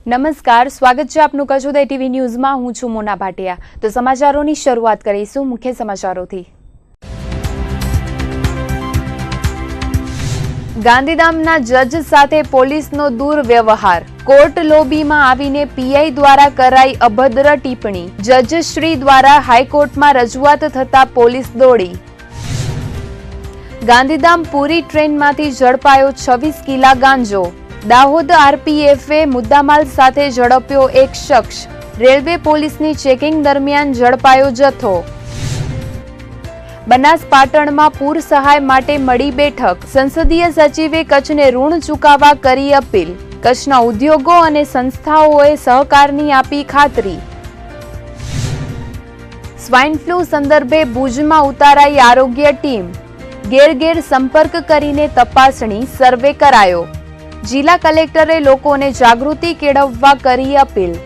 નમસ્કાર, સ્વાગત છે આપનું કચ્છોદય ટીવી ન્યૂઝમાં। હું છું મોના ભાટિયા। તો સમાચારોની શરૂઆત કરીશું મુખ્ય સમાચારોથી। ગાંધીધામના જજ સાથે પોલીસનો દુર્વ્યવહાર, કોર્ટ લોબીમાં આવીને પીઆઈ દ્વારા કરાઈ અભદ્ર ટિપ્પણી, જજશ્રી દ્વારા હાઈકોર્ટમાં રજૂઆત થતા પોલીસ દોડી। ગાંધીધામ પૂરી ટ્રેનમાંથી ઝડપાયો 26 કિલા ગાંજો, દાહોદ આરપીએફે મુદ્દામાલ સાથે ઝડપ્યો એક શખ્સ, રેલવે પોલીસની ચેકિંગ દરમિયાન ઝડપાયો જથ્થો। બનાસપાટણમાં પૂર સહાય માટે મળી બેઠક, સંસદીય સચિવે કચ્છને ઋણ ચૂકવવા કરી અપીલ, કચ્છના ઉદ્યોગો અને સંસ્થાઓએ સહકારની આપી ખાતરી। સ્વાઇન ફ્લૂ સંદર્ભે ભુજમાં ઉતારાઈ આરોગ્ય ટીમ, ઘેર ઘેર સંપર્ક કરીને તપાસણી સર્વે કરાયો। જિલ્લા કલેક્ટરે લોકોને જાગૃતિ કેળવવા કરી અપીલ।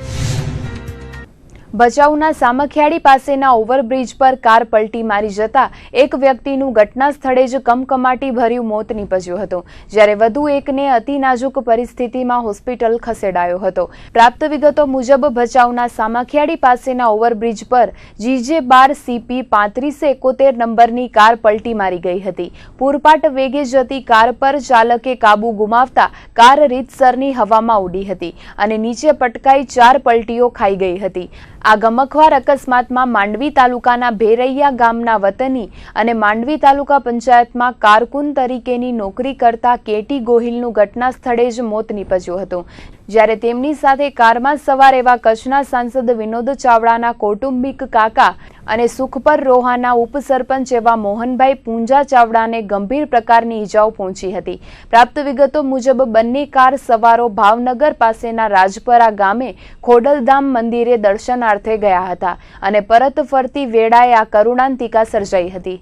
ભચાઉના સામખિયાળી પાસેના ઓવરબ્રિજ પર કાર પલટી મારી જતા એક વ્યક્તિનું ઘટના સ્થળે જ કમકમાટી ભર્યું મોત નીપજ્યું હતું, જ્યારે વધુ એકને અતિ નાજુક પરિસ્થિતિમાં હોસ્પિટલ ખસેડાયો હતો। પ્રાપ્ત વિગતો મુજબ ભચાઉના સામખિયાળી પાસેના ઓવરબ્રિજ પર GJ12CP 3571 નંબરની કાર પલટી મારી ગઈ હતી। પૂરપાટ વેગે જતી કાર પર ચાલકે કાબુ ગુમાવતા કાર રીતસરની હવામાં ઉડી હતી અને નીચે પટકાઈ 4 પલટીઓ ખાઈ ગઈ હતી। આ ગમખ્વાર અકસ્માતમાં માંડવી તાલુકાના ભેરૈયા ગામના વતની અને માંડવી તાલુકા પંચાયતમાં કારકુન તરીકેની નોકરી કરતા કેટી ગોહિલનું ઘટના સ્થળે જ મોત નીપજ્યું હતું, જ્યારે તેમની સાથે કારમાં સવાર એવા કચ્છના સાંસદ વિનોદ ચાવડાના કૌટુંબિક કાકા અને સુખપર રોહાના ઉપસરપંચ એવા મોહનભાઈ પૂંજા ચાવડાને ગંભીર પ્રકારની ઈજાઓ પહોંચી હતી। પ્રાપ્ત વિગતો મુજબ બંને કાર સવારો ભાવનગર પાસેના રાજપરા ગામે ખોડલધામ મંદિરે દર્શનાર્થે ગયા હતા અને પરત ફરતી વેળાએ આ કરુણાંતિકા સર્જાઈ હતી।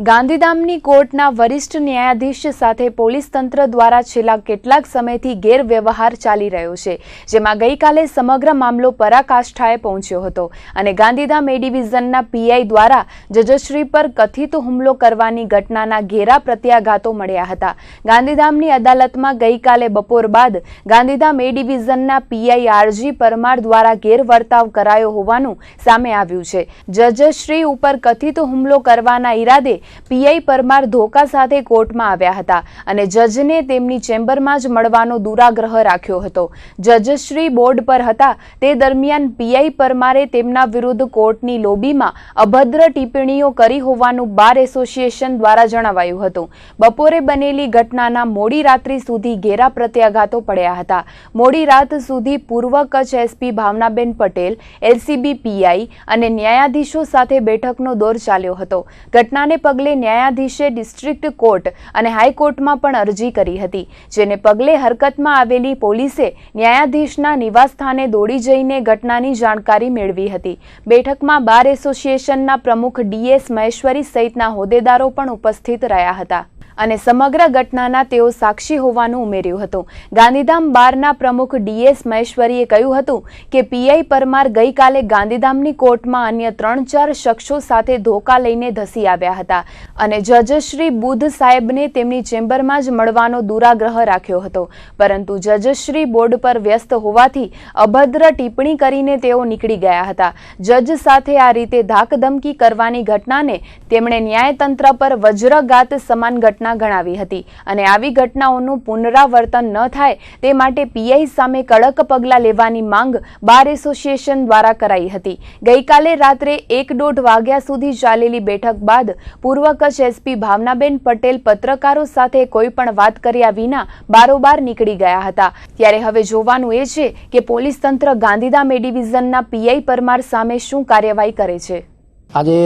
ગાંધીધામની કોર્ટના વરિષ્ઠ ન્યાયાધીશ સાથે પોલીસ તંત્ર દ્વારા છેલ્લા કેટલાક સમયથી ગેરવ્યવહાર ચાલી રહ્યો છે, જેમાં ગઈકાલે સમગ્ર મામલો પરાકાષ્ઠાએ પહોંચ્યો હતો અને ગાંધીધામ એ ડિવિઝનના પીઆઈ દ્વારા જજશ્રી પર કથિત હુમલો કરવાની ઘટનાના ઘેરા પ્રત્યાઘાતો મળ્યા હતા। ગાંધીધામની અદાલતમાં ગઈકાલે બપોર બાદ ગાંધીધામ એ ડિવિઝનના પીઆઈ RG પરમાર દ્વારા ગેરવર્તાવ કરાયો હોવાનું સામે આવ્યું છે। જજશ્રી ઉપર કથિત હુમલો કરવાના ઈરાદે પીઆઈ પરમાર ધોકા સાથે કોર્ટમાં આવ્યા હતા અને જજને તેમની ચેમ્બરમાં જ મળવાનો દુરાગ્રહ રાખ્યો હતો। જજશ્રી બોર્ડ પર હતા તે દરમિયાન પીઆઈ પરમારે તેમના વિરુદ્ધ કોર્ટની લોબીમાં અભદ્ર ટિપ્પણીઓ કરી હોવાનું બાર એસોસિએશન દ્વારા જણાવાયું હતું। બપોરે બનેલી ઘટનાના મોડી રાત્રિ સુધી ઘેરા પ્રત્યાઘાતો પડ્યા હતા। મોડી રાત સુધી પૂર્વ Kutch SP Bhavnaben Patel, LCB PI અને ન્યાયાધીશો સાથે બેઠકનો દોર ચાલ્યો હતો। ઘટનાને પગલે ન્યાયાધીશે ડિસ્ટ્રિક્ટ કોર્ટ અને હાઈકોર્ટમાં પણ અરજી કરી હતી, જેને પગલે હરકતમાં આવેલી પોલીસે ન્યાયાધીશના નિવાસસ્થાને દોડી જઈને ઘટનાની જાણકારી મેળવી હતી। બેઠકમાં બાર એસોસિએશનના પ્રમુખ DS મહેશ્વરી સહિતના હોદ્દેદારો પણ ઉપસ્થિત રહ્યા હતા અને સમગ્ર ઘટનાના તેઓ સાક્ષી હોવાનું ઉમેર્યું હતું। ગાંધીધામ બારના પ્રમુખ DS મહેશ્વરીએ કહ્યું હતું કે પીઆઈ પરમાર ગઈકાલે ગાંધીધામની કોર્ટમાં અન્ય 3-4 શખ્સો સાથે ધોકા લઈને ધસી આવ્યા હતા અને જજશ્રી બુધ સાહેબને તેમની ચેમ્બરમાં જ મળવાનો દુરાગ્રહ રાખ્યો હતો, પરંતુ જજશ્રી બોર્ડ પર વ્યસ્ત હોવાથી અભદ્ર ટિપ્પણી કરીને તેઓ નીકળી ગયા હતા। જજ સાથે આ રીતે ધાકધમકી કરવાની ઘટનાને તેમણે ન્યાયતંત્ર પર વજ્રઘાત સમાન ઘટના ગણાવી હતી અને આવી ઘટનાઓનું પુનરાવર્તન ન થાય તે માટે પીઆઈ સામે કડક પગલાં લેવાની માંગ બાર એસોસિએશન દ્વારા કરાઈ હતી। ગઈકાલે રાત્રે 1-1.5 વાગ્યા સુધી ચાલેલી બેઠક બાદ પૂર્વ કચ્છ SP ભાવનાબેન પટેલ પત્રકારો સાથે કોઈ પણ વાત કર્યા વિના બારોબાર નીકળી ગયા હતા। ત્યારે હવે જોવાનું એ છે કે પોલીસ તંત્ર ગાંધીધામ એ ડિવિઝનના પીઆઈ પરમાર સામે શું કાર્યવાહી કરે છે। આજે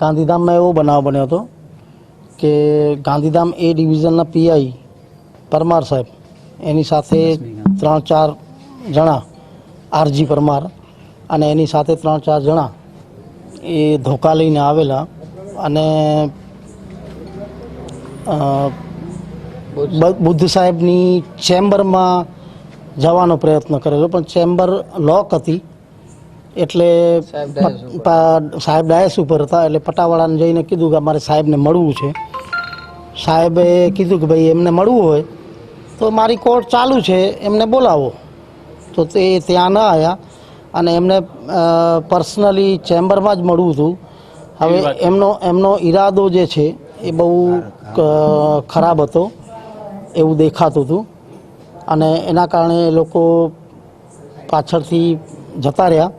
ગાંધીધામમાં એવો બનાવ બન્યો હતો કે ગાંધીધામ એ ડિવિઝનના પીઆઈ પરમાર સાહેબ એની સાથે 3-4 જણા RG પરમાર અને એની સાથે 3-4 જણા એ ધોકા લઈને આવેલા અને બુદ્ધ સાહેબની ચેમ્બરમાં જવાનો પ્રયત્ન કરેલો, પણ ચેમ્બર લોક હતી એટલે સાહેબ ડાયસ ઉપર હતા એટલે પટાવાળાને જઈને કીધું કે અમારે સાહેબને મળવું છે। સાહેબે કીધું કે ભાઈ એમને મળવું હોય તો મારી કોર્ટ ચાલુ છે, એમને બોલાવો। તો તે ત્યાં ન આવ્યા અને એમને પર્સનલી ચેમ્બરમાં જ મળવું હતું. હવે એમનો ઈરાદો જે છે એ બહુ ખરાબ હતો એવું દેખાતું હતું અને એના કારણે એ લોકો પાછળથી જતા રહ્યા.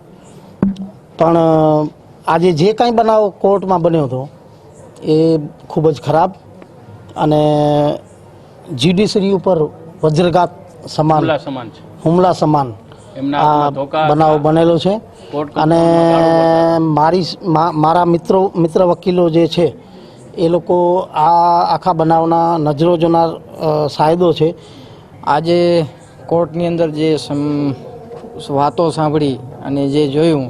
પણ આજે જે કાંઈ બનાવ કોર્ટમાં બન્યો હતો એ ખૂબ જ ખરાબ અને જ્યુડિશરી ઉપર વજ્રઘાત સમાન હુમલા સમાન આ બનાવ બનેલો છે. અને મારા મિત્ર વકીલો જે છે એ લોકો આ આખા બનાવના નજરો જોનાર સાહેદો છે. આજે કોર્ટની અંદર જે વાતો સાંભળી અને જે જોયું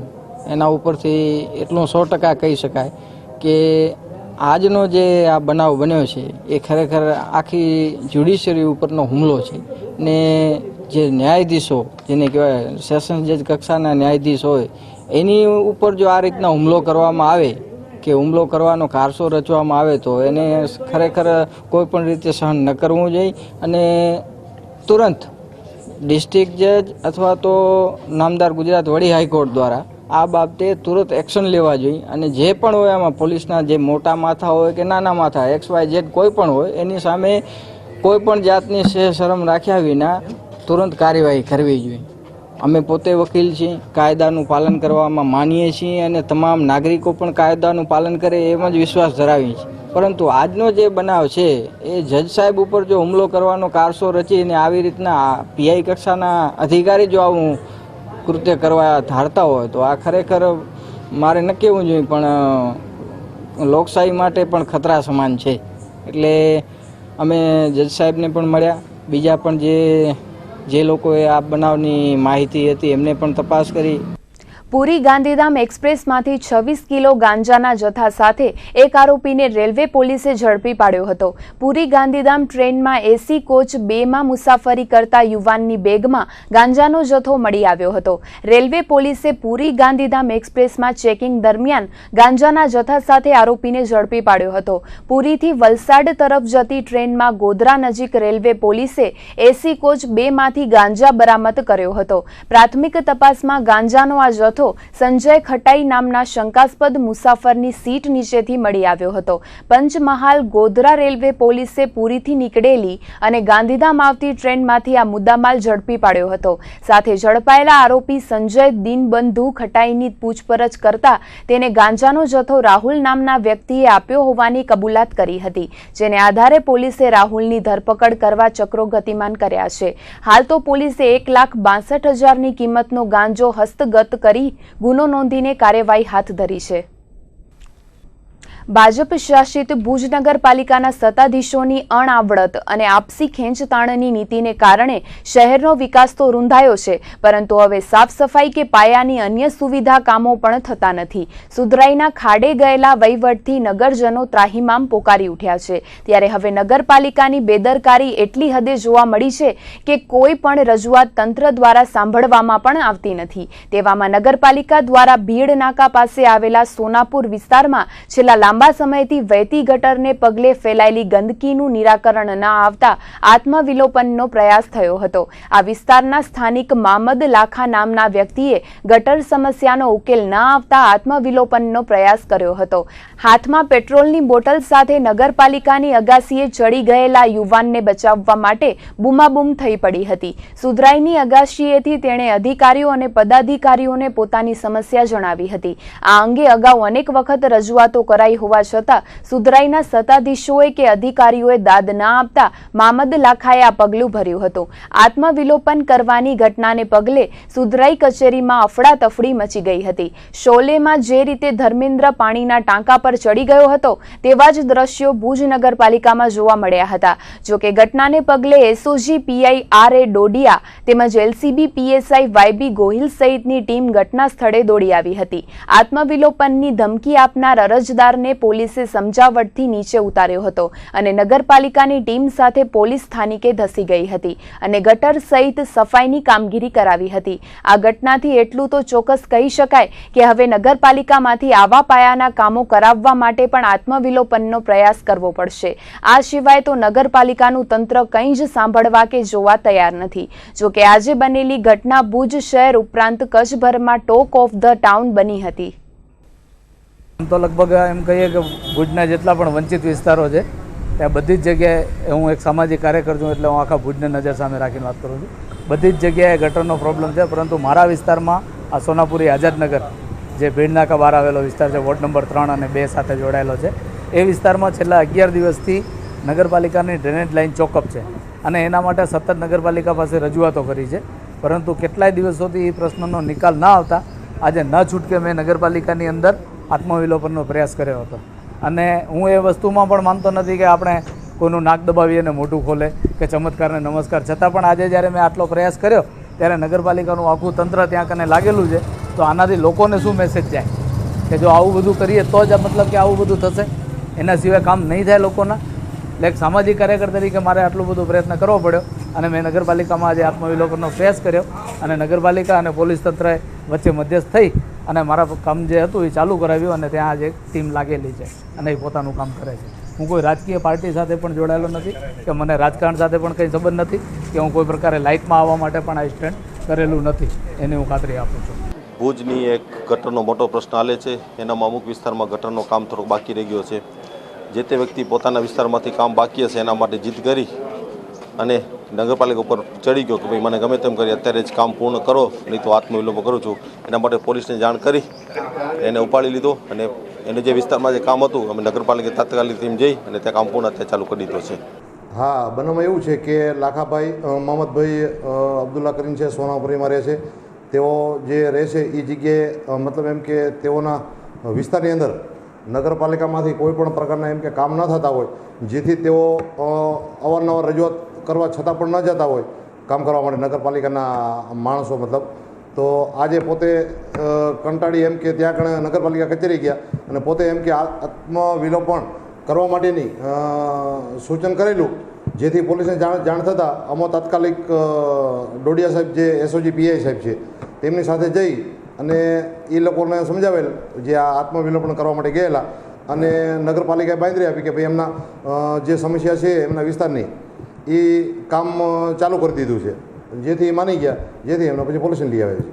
એના ઉપરથી એટલું 100% કહી શકાય કે આજનો જે આ બનાવ બન્યો છે એ ખરેખર આખી જ્યુડિશરી ઉપરનો હુમલો છે. ને જે ન્યાયાધીશો જેને કહેવાય સેશન જજ કક્ષાના ન્યાયાધીશ હોય એની ઉપર જો આ રીતના હુમલો કરવામાં આવે કે હુમલો કરવાનો કારસો રચવામાં આવે તો એને ખરેખર કોઈ પણ રીતે સહન ન કરવું જોઈએ અને તુરંત ડિસ્ટ્રિક્ટ જજ અથવા તો નામદાર ગુજરાત વડી હાઈકોર્ટ દ્વારા આ બાબતે તુરંત એક્શન લેવા જોઈએ અને જે પણ હોય આમાં પોલીસના જે મોટા માથા હોય કે નાના માથા XYZ કોઈ પણ હોય એની સામે કોઈ પણ જાતની શરમ રાખ્યા વિના તુરંત કાર્યવાહી કરવી જોઈએ. અમે પોતે વકીલ છીએ, કાયદાનું પાલન કરવામાં માનીએ છીએ અને તમામ નાગરિકો પણ કાયદાનું પાલન કરે એમ જ વિશ્વાસ ધરાવીએ છીએ. પરંતુ આજનો જે બનાવ છે એ જજ સાહેબ ઉપર જો હુમલો કરવાનો કારસો રચીને આવી રીતના PI કક્ષાના અધિકારી જો આવું કૃત્ય કરવા ધારતા હોય તો આ ખરેખર મારે ન કહેવું જોઈએ પણ લોકશાહી માટે પણ ખતરા સમાન છે. એટલે અમે જજ સાહેબને પણ મળ્યા, બીજા પણ જે લોકોએ આ બનાવની માહિતી હતી એમને પણ તપાસ કરી. પુરી ગાંધીધામ એક્સપ્રેસમાંથી 26 કિલો ગાંજાના જથ્થા સાથે એક આરોપીને રેલવે પોલીસે ઝડપી પાડ્યો હતો. પુરી ગાંધીધામ ટ્રેનમાં AC કોચ 2માં મુસાફરી કરતા યુવાનની બેગમાં ગાંજાનો જથ્થો મળી આવ્યો હતો. રેલવે પોલીસે પુરી ગાંધીધામ એક્સપ્રેસમાં ચેકિંગ દરમિયાન ગાંજાના જથ્થા સાથે આરોપીને ઝડપી પાડ્યો હતો. પુરીથી વલસાડ તરફ જતી ટ્રેનમાં ગોધરા નજીક રેલવે પોલીસે AC કોચ 2માંથી ગાંજા બરામદ કર્યો હતો. પ્રાથમિક તપાસમાં ગાંજાનો આ જથ્થો સંજય ખટાઈ નામના શંકાસ્પદ મુસાફરની સીટ નીચેથી મળી આવ્યો હતો. પંચમહાલ ગોધરા રેલવે પોલીસે પુરીથી નીકળેલી અને ગાંધીધામ આવતી ટ્રેનમાંથી આ મુદ્દામાલ ઝડપી પાડ્યો હતો. સાથે ઝડપાયેલા આરોપી સંજય દીનબંધુ ખટાઈની પૂછપરછ કરતા તેને ગાંજાનો જથ્થો રાહુલ નામના વ્યક્તિએ આપ્યો હોવાની કબૂલાત કરી હતી, જેને આધારે પોલીસે રાહુલની ધરપકડ કરવા ચક્રો ગતિમાન કર્યા છે. હાલ તો પોલીસે 1,62,000ની કિંમતનો ગાંજો હસ્તગત કરી ગુનો નોંધીને કાર્યવાહી હાથ ધરી છે. ભાજપ શાસિત ભુજ નગરપાલિકાના સત્તાધીશોની અણઆવડત અને આપસી ખેંચતાણની નીતિને કારણે શહેરનો વિકાસ તો રૂંધાયો છે, પરંતુ હવે સાફ સફાઈ કે પાયાની અન્ય સુવિધા કામો પણ થતા નથી. સુધરાઈના ખાડે ગયેલા વહીવટથી નગરજનો ત્રાહિમામ પોકારી ઉઠ્યા છે. ત્યારે હવે નગરપાલિકાની બેદરકારી એટલી હદે જોવા મળી છે કે કોઈ પણ રજૂઆત તંત્ર દ્વારા સાંભળવામાં પણ આવતી નથી. તેવામાં નગરપાલિકા દ્વારા ભીડ નાકા પાસે આવેલા સોનાપુર વિસ્તારમાં છેલ્લા લાંબા સમયથી વહેતી ગટરને પગલે ફેલાયેલી ગંદકીનું નિરાકરણ ન આવતા આત્મવિલોપનનો પ્રયાસ થયો હતો. આ વિસ્તારના સ્થાનિક મામદ લાખા નામના વ્યક્તિએ ગટર સમસ્યાનો ઉકેલ ન આવતા આત્મવિલોપનનો પ્રયાસ કર્યો હતો. હાથમાં પેટ્રોલની બોટલ સાથે નગરપાલિકાની અગાસીએ ચડી ગયેલા યુવાનને બચાવવા માટે બૂમાબૂમ થઈ પડી હતી. સુધરાઈની અગાશીએથી તેણે અધિકારીઓ અને પદાધિકારીઓને પોતાની સમસ્યા જણાવી હતી. આ અંગે અગાઉ અનેક વખત રજૂઆતો કરાઈ હોવા છતાં સુધરાઈના સત્તાધીશોએ કે અધિકારીઓએ દાદ ન આપતા મામદ લાખાએ આ પગલું ભર્યું હતું. આત્મવિલોપન કરવાની ઘટનાને પગલે સુધરાઈ કચેરીમાં અફડાતફડી મચી ગઈ હતી. શોલેમાં જે રીતે ધર્મેન્દ્ર પાણીના ટાંકા પર ચડી ગયો હતો તેવા જ દ્રશ્યો ભુજ નગરપાલિકામાં જોવા મળ્યા હતા. જોકે ઘટનાને પગલે SOG PI RA ડોડિયા તેમજ LCB PSI YB ગોહિલ સહિતની ટીમ ઘટના સ્થળે દોડી આવી હતી. આત્મવિલોપનની ધમકી આપનાર અરજદારને વ્યક્તિને પોલીસે સમજાવટથી નીચે ઉતાર્યો હતો અને નગરપાલિકાની ટીમ સાથે પોલીસ સ્થાનિકે ધસી ગઈ હતી અને ગટર સહિત સફાઈની કામગીરી કરાવી હતી. આ ઘટનાથી એટલું તો ચોક્કસ કહી શકાય કે હવે નગરપાલિકામાંથી આવા પાયાના કામો કરાવવા માટે પણ આત્મવિલોપનનો પ્રયાસ કરવો પડશે. આ સિવાય તો નગરપાલિકાનું તંત્ર કંઈ જ સાંભળવા કે જોવા તૈયાર નથી. જો કે આજે બનેલી ઘટના ભુજ શહેર ઉપરાંત કચ્છભરમાં ટોક ઓફ ધ ટાઉન બની હતી. તો લગભગ એમ કહીએ કે ભુજના જેટલા પણ વંચિત વિસ્તારો છે ત્યાં બધી જ જગ્યાએ હું એક સામાજિક કાર્યકર છું એટલે હું આખા ભુજને નજર સામે રાખીને વાત કરું છું. બધી જ જગ્યાએ ગટરનો પ્રોબ્લેમ છે, પરંતુ મારા વિસ્તારમાં આ સોનાપુરી આઝાદનગર જે ભીડનાકા બહાર આવેલો વિસ્તાર છે, વોર્ડ નંબર 3 અને 2 સાથે જોડાયેલો છે, એ વિસ્તારમાં છેલ્લા 11 દિવસથી નગરપાલિકાની ડ્રેનેજ લાઇન ચોકઅપ છે અને એના માટે સતત નગરપાલિકા પાસે રજૂઆતો કરી છે, પરંતુ કેટલાય દિવસોથી એ પ્રશ્નનો નિકાલ ના આવતા આજે ન છૂટકે મેં નગરપાલિકાની અંદર આત્મવિલોપનનો પ્રયાસ કર્યો હતો. અને હું એ વસ્તુમાં પણ માનતો નથી કે આપણે કોઈનું નાક દબાવીએ અને મોઢું ખોલે કે ચમત્કારને નમસ્કાર, છતાં પણ આજે જ્યારે મેં આટલો પ્રયાસ કર્યો ત્યારે નગરપાલિકાનું આખું તંત્ર ત્યાં કને લાગેલું છે. તો આનાથી લોકોને શું મેસેજ જાય કે જો આવું બધું કરીએ તો જ મતલબ કે આવું બધું થશે, એના સિવાય કામ નહીં થાય લોકોના. એટલે એક સામાજિક કાર્યકર તરીકે મારે આટલું બધું પ્રયત્ન કરવો પડ્યો અને મેં નગરપાલિકામાં આજે આત્મવિલોપનનો પ્રયાસ કર્યો અને નગરપાલિકા અને પોલીસ તંત્રએ વચ્ચે મધ્યસ્થ થઈ અને મારા કામ જે હતું એ ચાલુ કરાવ્યું અને ત્યાં આજે એક ટીમ લાગેલી છે અને એ પોતાનું કામ કરે છે. હું કોઈ રાજકીય પાર્ટી સાથે પણ જોડાયેલો નથી કે મને રાજકારણ સાથે પણ કંઈ સંબંધ નથી કે હું કોઈ પ્રકારે લાઇટમાં આવવા માટે પણ આ સ્ટેન્ડ કરેલું નથી, એની હું ખાતરી આપું છું. ભુજની એક ગટરનો મોટો પ્રશ્ન હાલે છે, એનામાં અમુક વિસ્તારમાં ગટરનો કામ થોડોક બાકી રહી ગયો છે. જે તે વ્યક્તિ પોતાના વિસ્તારમાંથી કામ બાકી હશે એના માટે જીદ કરી અને નગરપાલિકા ઉપર ચડી ગયો કે ભાઈ મને ગમે તેમ કરી અત્યારે જ કામ પૂર્ણ કરો, નહીં તો આત્મવિલોપન કરું છું. એના માટે પોલીસને જાણ કરી એને ઉપાડી લીધો અને એને જે વિસ્તારમાં જે કામ હતું અમે નગરપાલિકા તાત્કાલિક ટીમ જઈ અને ત્યાં કામ પૂર્ણ અત્યારે ચાલુ કરી દીધો છે. હા, બનાવમાં એવું છે કે લાખાભાઈ મોહમ્મદભાઈ અબ્દુલ્લા કરીને છે, સોનાપુરીમાં રહે છે. તેઓ જે રહે છે એ જગ્યાએ મતલબ એમ કે તેઓના વિસ્તારની અંદર નગરપાલિકામાંથી કોઈ પણ પ્રકારના એમ કે કામ ન થતા હોય, જેથી તેઓ અવારનવાર રજૂઆત કરવા છતાં પણ ન જતા હોય કામ કરવા માટે નગરપાલિકાના માણસો મતલબ. તો આજે પોતે કંટાળી એમ કે ત્યાં કણે નગરપાલિકા કચેરી ગયા અને પોતે એમ કે આત્મવિલોપન કરવા માટેની સૂચન કરેલું, જેથી પોલીસને જાણ થતાં અમો તાત્કાલિક ડોડિયા સાહેબ જે એસઓજી પીઆઈ સાહેબ છે તેમની સાથે જઈ અને એ લોકોને સમજાવેલ જે આ આત્મવિલોપન કરવા માટે ગયેલા અને નગરપાલિકાએ બાંધરી આપી કે ભાઈ એમના જે સમસ્યા છે એમના વિસ્તારની એ કામ ચાલુ કરી દીધું છે, જેથી માની ગયા, જેથી એમના પછી પોલીસને લઈ આવે છે.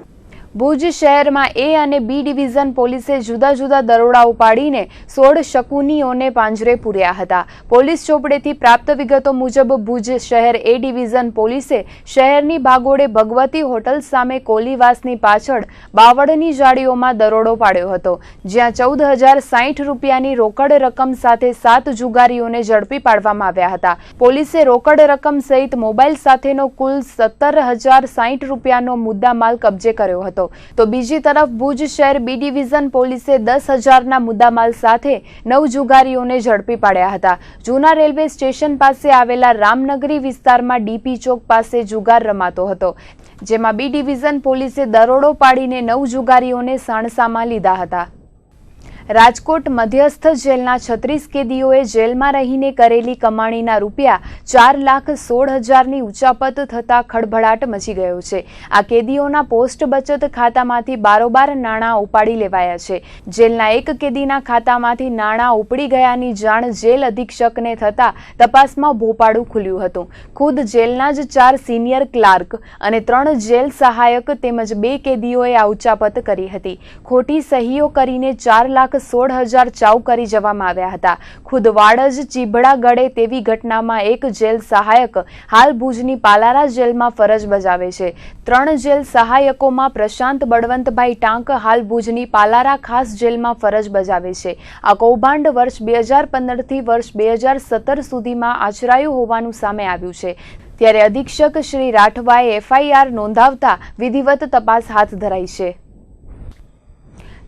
ભુજ શહેરમાં એ અને બી ડિવિઝન પોલીસે જુદા જુદા દરોડાઓ પાડીને 16 શકુનીઓને પાંજરે પૂર્યા હતા. પોલીસ ચોપડેથી પ્રાપ્ત વિગતો મુજબ ભુજ શહેર એ ડિવિઝન પોલીસે શહેરની ભાગોળે ભગવતી હોટલ સામે કોલીવાસની પાછળ બાવળની જાળીઓમાં દરોડો પાડ્યો હતો, જ્યાં 14,060 રૂપિયાની રોકડ રકમ સાથે 7 જુગારીઓને ઝડપી પાડવામાં આવ્યા હતા. પોલીસે રોકડ રકમ સહિત મોબાઈલ સાથેનો કુલ 17,060 રૂપિયાનો મુદ્દામાલ કબજે કર્યો હતો. તો બીજી તરફ ભુજ શહેર બી ડિવિઝન પોલીસે 10,000ના મુદ્દામાલ સાથે 9 જુગારીઓને ઝડપી પાડ્યા હતા. જૂના રેલવે સ્ટેશન પાસે આવેલા રામનગરી વિસ્તારમાં ડીપી ચોક પાસે જુગાર રમાતો હતો, જેમાં બી ડિવિઝન પોલીસે દરોડો પાડીને 9 જુગારીઓને સાણસામાં લીધા હતા. રાજકોટ મધ્યસ્થ જેલના 36 કેદીઓએ જેલમાં રહીને કરેલી કમાણીના રૂપિયા 4,16,000ની ઉચાપત થતા ખળભળાટ મચી ગયો છે. આ કેદીઓના પોસ્ટ બચત ખાતામાંથી બારોબાર નાણાં ઉપાડી લેવાયા છે. જેલના એક કેદીના ખાતામાંથી નાણાં ઉપડી ગયાની જાણ જેલ અધિક્ષકને થતા તપાસમાં ભોપાળું ખુલ્યું હતું. ખુદ જેલના જ 4 સિનિયર ક્લાર્ક અને 3 જેલ સહાયક તેમજ 2 કેદીઓએ આ ઉચાપત કરી હતી. ખોટી સહીઓ કરીને 4,16,000 ચાઉ કરી જવામાં આવ્યા હતા. ખુદ વાડજ ચીભડા ગળે તેવી ઘટનામાં એક જેલ સહાયક હાલ ભુજની પાલારા જેલમાં ફરજ બજાવે છે. 3 જેલ સહાયકોમાં પ્રશાંત બળવંતભાઈ ટાંક હાલ ભુજની પાલારા ખાસ જેલમાં ફરજ બજાવે છે. આ કૌભાંડ વર્ષ 2015થી વર્ષ 2017 સુધીમાં આચરાયું હોવાનું સામે આવ્યું છે. ત્યારે અધિક્ષક શ્રી રાઠવાએ FIR નોંધાવતા વિધિવત તપાસ હાથ ધરાઈ છે.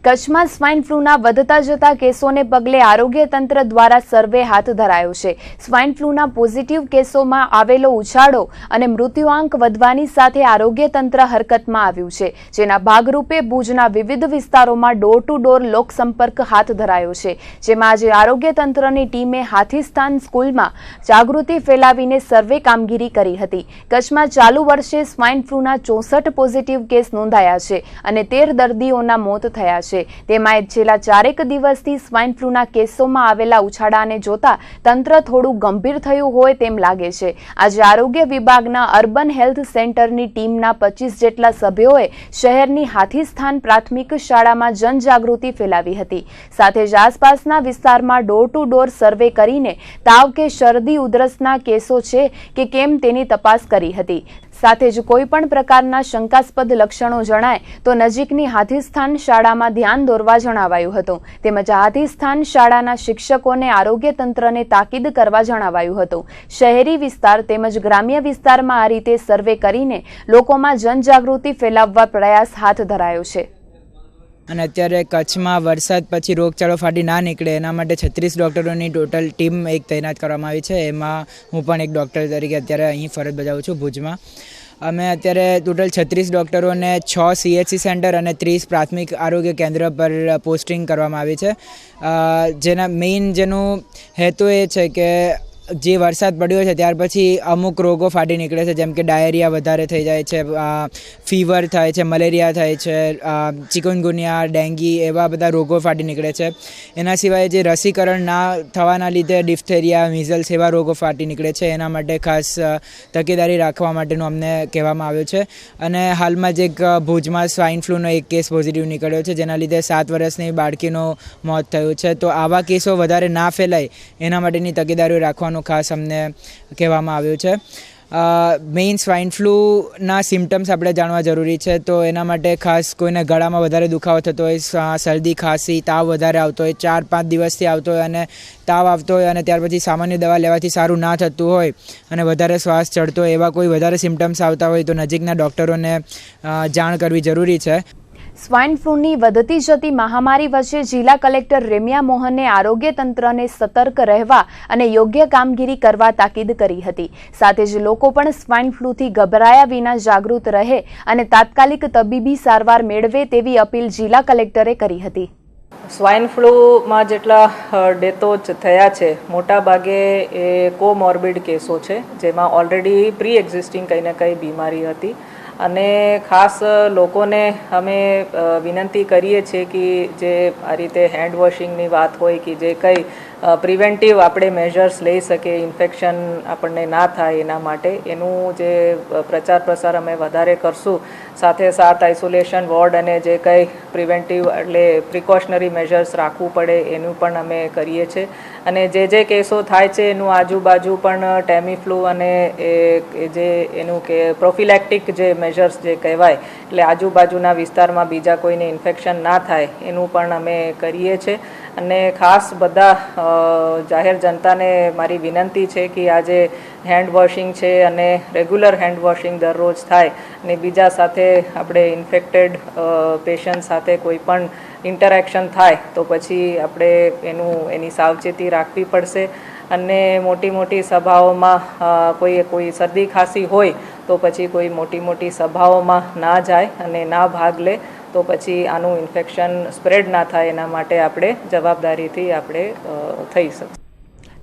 કચ્છમાં સ્વાઇન ફ્લૂના વધતા જતા કેસોને પગલે આરોગ્ય તંત્ર દ્વારા સર્વે હાથ ધરાયો છે. સ્વાઇન ફ્લૂના પોઝિટિવ કેસોમાં આવેલો ઉછાળો અને મૃત્યુઆંક વધવાની સાથે આરોગ્ય તંત્ર હરકતમાં આવ્યું છે, જેના ભાગરૂપે ભુજના વિવિધ વિસ્તારોમાં ડોર ટુ ડોર લોકસંપર્ક હાથ ધરાયો છે, જેમાં આજે આરોગ્ય તંત્રની ટીમે હાથીસ્થાન સ્કૂલમાં જાગૃતિ ફેલાવીને સર્વે કામગીરી કરી હતી. કચ્છમાં ચાલુ વર્ષે સ્વાઇન ફ્લૂના 64 પોઝિટિવ કેસ નોંધાયા છે અને 13 દર્દીઓના મોત થયા છે. તેમાં છેલ્લા 4 દિવસથી સ્વાઇન ફ્લૂના કેસોમાં આવેલા ઉછાળાને જોતા તંત્ર થોડું ગંભીર થયું હોય તેમ લાગે છે. આજે આરોગ્ય વિભાગના અર્બન હેલ્થ સેન્ટરની ટીમના 25 જેટલા સભ્યોએ શહેરની હાથીસ્થાન પ્રાથમિક શાળામાં જનજાગૃતિ ફેલાવી હતી. સાથે જ આસપાસના વિસ્તારમાં ડોર ટુ ડોર સર્વે કરીને તાવ કે શરદી ઉધરસના કેસો છે કે કેમ તેની તપાસ કરી હતી. સાથે જ કોઈ પણ પ્રકારના શંકાસ્પદ લક્ષણો જણાય તો નજીકની હાથીસ્થાન શાળામાં ધ્યાન દોરવા જણાવાયું હતું. તેમજ હાથીસ્થાન શાળાના શિક્ષકોને આરોગ્ય તંત્રને તાકીદ કરવા જણાવાયું હતું. શહેરી વિસ્તાર તેમજ ગ્રામ્ય વિસ્તારમાં આ રીતે સર્વે કરીને લોકોમાં જનજાગૃતિ ફેલાવવા પ્રયાસ હાથ ધરાયો છે. અને અત્યારે કચ્છમાં વરસાદ પછી રોગચાળો ફાટી ના નીકળે એના માટે 36 ડૉક્ટરોની ટોટલ ટીમ એક તૈનાત કરવામાં આવી છે. એમાં હું પણ એક ડૉક્ટર તરીકે અત્યારે અહીં ફરજ બજાવું છું ભુજમાં. અમે અત્યારે ટોટલ 36 ડૉક્ટરોને 6 CHC સેન્ટર અને 30 પ્રાથમિક આરોગ્ય કેન્દ્ર પર પોસ્ટિંગ કરવામાં આવી છે. જેના જેનું હેતુ એ છે કે જે વરસાદ પડ્યો છે ત્યાર પછી અમુક રોગો ફાટી નીકળે છે, જેમ કે ડાયરિયા વધારે થઈ જાય છે, ફીવર થાય છે, મલેરિયા થાય છે, ચિકનગુનિયા, ડેન્ગી એવા બધા રોગો ફાટી નીકળે છે. એના સિવાય જે રસીકરણ ના થવાના લીધે ડિફ્થેરિયા, મિઝલ્સ એવા રોગો ફાટી નીકળે છે. એના માટે ખાસ તકેદારી રાખવા માટેનું અમને કહેવામાં આવ્યું છે. અને હાલમાં જ એક ભુજમાં સ્વાઇન ફ્લૂનો એક કેસ પોઝિટિવ નીકળ્યો છે, જેના લીધે 7 વર્ષની બાળકીનું મોત થયું છે. તો આવા કેસો વધારે ના ફેલાય એના માટેની તકેદારીઓ રાખવાનું ખાસ અમને કહેવામાં આવ્યું છે. મેઇન સ્વાઇન ફ્લૂના સિમ્ટમ્સ આપણે જાણવા જરૂરી છે. તો એના માટે ખાસ કોઈને ગળામાં વધારે દુખાવો થતો હોય, શરદી, ખાંસી, તાવ વધારે આવતો હોય, 4-5 દિવસથી આવતો હોય અને તાવ આવતો હોય અને ત્યાર પછી સામાન્ય દવા લેવાથી સારું ના થતું હોય અને વધારે શ્વાસ ચડતો હોય, એવા કોઈ વધારે સિમ્ટમ્સ આવતા હોય તો નજીકના ડૉક્ટરોને જાણ કરવી જરૂરી છે. સ્વાઇન ફ્લૂની વધતી જતી મહામારી વચ્ચે જિલ્લા કલેક્ટર રેમ્યા મોહને આરોગ્ય તંત્રને સતર્ક રહેવા અને યોગ્ય કામગીરી કરવા તાકીદ કરી હતી. સાથે જ લોકો પણ સ્વાઇન ફ્લૂથી ગભરાયા વિના જાગૃત રહે અને તાત્કાલિક તબીબી સારવાર મેળવે તેવી અપીલ જિલ્લા કલેક્ટરે કરી હતી. સ્વાઇન ફ્લૂમાં જેટલા ડેથો થયા છે મોટા ભાગે એ કોમોર્બિડ કેસો છે, જેમાં ઓલરેડી પ્રી એક્ઝિસ્ટિંગ કંઈ ને કંઈ બીમારી હતી. અને ખાસ લોકોને અમે વિનંતી કરીએ છીએ કે જે આ રીતે હેન્ડ વોશિંગની વાત હોય કે જે કંઈ પ્રિવેન્ટિવ આપણે મેજર્સ લઈ શકીએ, ઇન્ફેક્શન આપણને ના થાય એના માટે એનું જે પ્રચાર પ્રસાર અમે વધારે કરશું. સાથે આઇસોલેશન વોર્ડ અને જે કંઈ પ્રિવેન્ટિવ એટલે પ્રિકોશનરી મેજર્સ રાખવું પડે એનું પણ અમે કરીએ છીએ. અને જે કેસો થાય છે એનું આજુબાજુ પણ ટેમીફ્લુ અને જે એનું કે પ્રોફિલેક્ટિક જે મેજર્સ જે કહેવાય એટલે આજુબાજુના વિસ્તારમાં બીજા કોઈને ઇન્ફેક્શન ના થાય એનું પણ અમે કરીએ છીએ. અને ખાસ બધા જાહેર જનતાને મારી વિનંતી છે કે આજે હેન્ડ વોશિંગ છે અને રેગ્યુલર હેન્ડ વોશિંગ દરરોજ થાય અને બીજા સાથે આપણે ઇન્ફેક્ટેડ પેશન્ટ સાથે કોઈ પણ ઇન્ટરેક્શન થાય તો પછી આપણે એની સાવચેતી રાખવી પડશે. અને મોટી સભાઓમાં કોઈ શરદી ખાંસી હોય તો પછી કોઈ મોટી સભાઓમાં ના જાય અને ના ભાગ લે તો પછી આનું ઇન્ફેક્શન સ્પ્રેડ ના થાય એના માટે આપણે જવાબદારીથી આપણે થઈ શકીએ.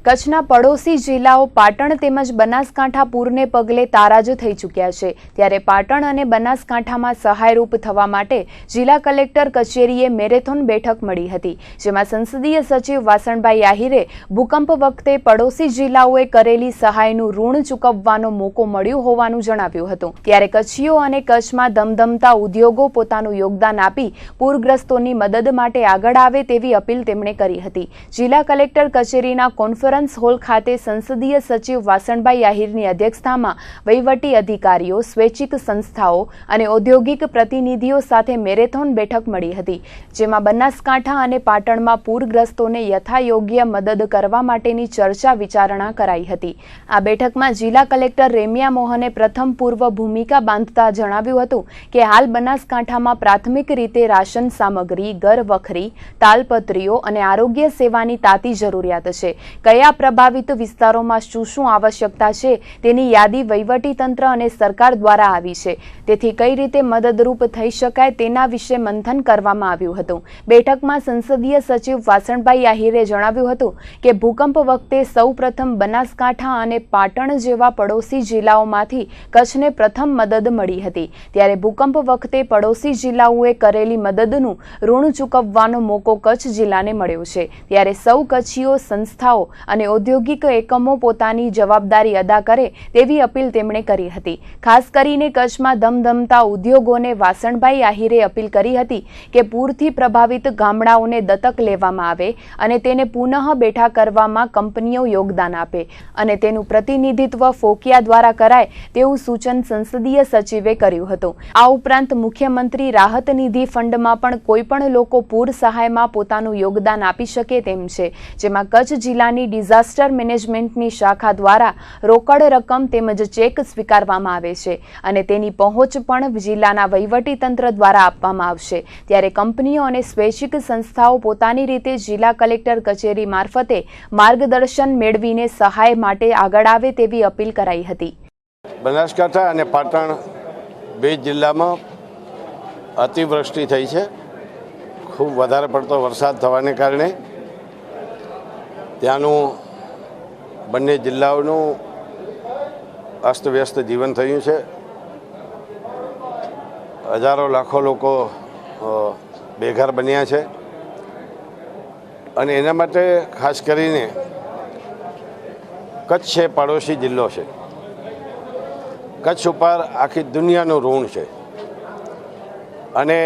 કચ્છના પડોશી જિલ્લાઓ પાટણ તેમજ બનાસકાંઠા પૂરને પગલે તારાજ થઈ ચૂક્યા છે. ત્યારે પાટણ અને બનાસકાંઠામાં સહાયરૂપ થવા માટે જિલ્લા કલેક્ટર કચેરીએ મેરેથોન બેઠક મળી હતી, જેમાં સંસદીય સચિવ વાસણભાઈ આહિરે ભૂકંપ વખતે પડોશી જિલ્લાઓએ કરેલી સહાયનું ઋણ ચૂકવવાનો મોકો મળ્યો હોવાનું જણાવ્યું હતું. ત્યારે કચ્છીઓ અને કચ્છમાં ધમધમતા ઉદ્યોગો પોતાનું યોગદાન આપી પૂરગ્રસ્તોની મદદ માટે આગળ આવે તેવી અપીલ તેમણે કરી હતી. જિલ્લા કલેક્ટર કચેરીના કોન્ફરન્સ કોન્ફરન્સ હોલ ખાતે સંસદીય સચિવ વાસણભાઈ આહિરની અધ્યક્ષતામાં વહીવટી અધિકારીઓ, સ્વૈચ્છિક સંસ્થાઓ અને ઔદ્યોગિક પ્રતિનિધિઓ સાથે મેરેથોન બેઠક મળી હતી, જેમાં બનાસકાંઠા અને પાટણમાં પૂરગ્રસ્તોને યથાયોગ્ય મદદ કરવા માટેની ચર્ચા વિચારણા કરાઈ હતી. આ બેઠકમાં જિલ્લા કલેક્ટર રેમ્યા મોહને પ્રથમ પૂર્વ ભૂમિકા બાંધતા જણાવ્યું હતું કે હાલ બનાસકાંઠામાં પ્રાથમિક રીતે રાશન સામગ્રી, ઘર વખરી, તાલપત્રીઓ અને આરોગ્ય સેવાની તાતી જરૂરિયાત છે. કયા પ્રભાવિત વિસ્તારોમાં શું આવશ્યકતા છે તેની યાદી વહીવટીતંત્ર અને સરકાર દ્વારા આવી છે, તેથી કઈ રીતે મદદરૂપ થઈ શકાય તેના વિશે મંથન કરવામાં આવ્યું હતું. બેઠકમાં સંસદીય સચિવ વાસણભાઈ આહિરે જણાવ્યું હતું કે ભૂકંપ વખતે સૌપ્રથમ બનાસકાંઠા અને પાટણ જેવા પડોશી જિલ્લાઓમાંથી કચ્છને પ્રથમ મદદ મળી હતી, ત્યારે ભૂકંપ વખતે પડોશી જિલ્લાઓએ કરેલી મદદનું ઋણ ચૂકવવાનો મોકો કચ્છ જિલ્લાને મળ્યો છે, ત્યારે સૌ કચ્છીઓ, સંસ્થાઓ અને ઔદ્યોગિક એકમો પોતાની જવાબદારી અદા કરે તેવી અપીલ તેમણે કરી હતી. ખાસ કરીને કચ્છમાં ધમધમતા ઉદ્યોગોને વાસણભાઈ આહિરે અપીલ કરી હતી કે પૂરથી પ્રભાવિત ગામડાઓને દત્તક લેવામાં આવે અને તેને પુનઃ બેઠા કરવામાં કંપનીઓ યોગદાન આપે અને તેનું પ્રતિનિધિત્વ ફોકિયા દ્વારા કરાય તેવું સૂચન સંસદીય સચિવે કર્યું હતું. આ ઉપરાંત મુખ્યમંત્રી રાહત નિધિ ફંડમાં પણ કોઈપણ લોકો પૂર સહાયમાં પોતાનું યોગદાન આપી શકે તેમ છે, જેમાં કચ્છ જિલ્લાની ડિઝાસ્ટર મેનેજમેન્ટની શાખા દ્વારા રોકડ રકમ તેમજ ચેક સ્વીકારવામાં આવે છે અને તેની પહોંચ પણ જિલ્લાના વહીવટીતંત્ર દ્વારા આપવામાં આવશે. ત્યારે કંપનીઓ અને સ્વૈચ્છિક સંસ્થાઓ પોતાની રીતે જિલ્લા કલેક્ટર કચેરી મારફતે માર્ગદર્શન મેળવીને સહાય માટે આગળ આવે તેવી અપીલ કરાઈ હતી. બનાસકાંઠા અને પાટણ બે જિલ્લામાં અતિવૃષ્ટિ થઈ છે. ખૂબ વધારે પડતો વરસાદ થવાને કારણે ત્યાંનું બંને જિલ્લાઓનું અસ્તવ્યસ્ત જીવન થયું છે. હજારો લાખો લોકો બેઘર બન્યા છે અને એના માટે ખાસ કરીને કચ્છ છે પડોશી જિલ્લો છે. કચ્છ ઉપર આખી દુનિયાનું ઋણ છે અને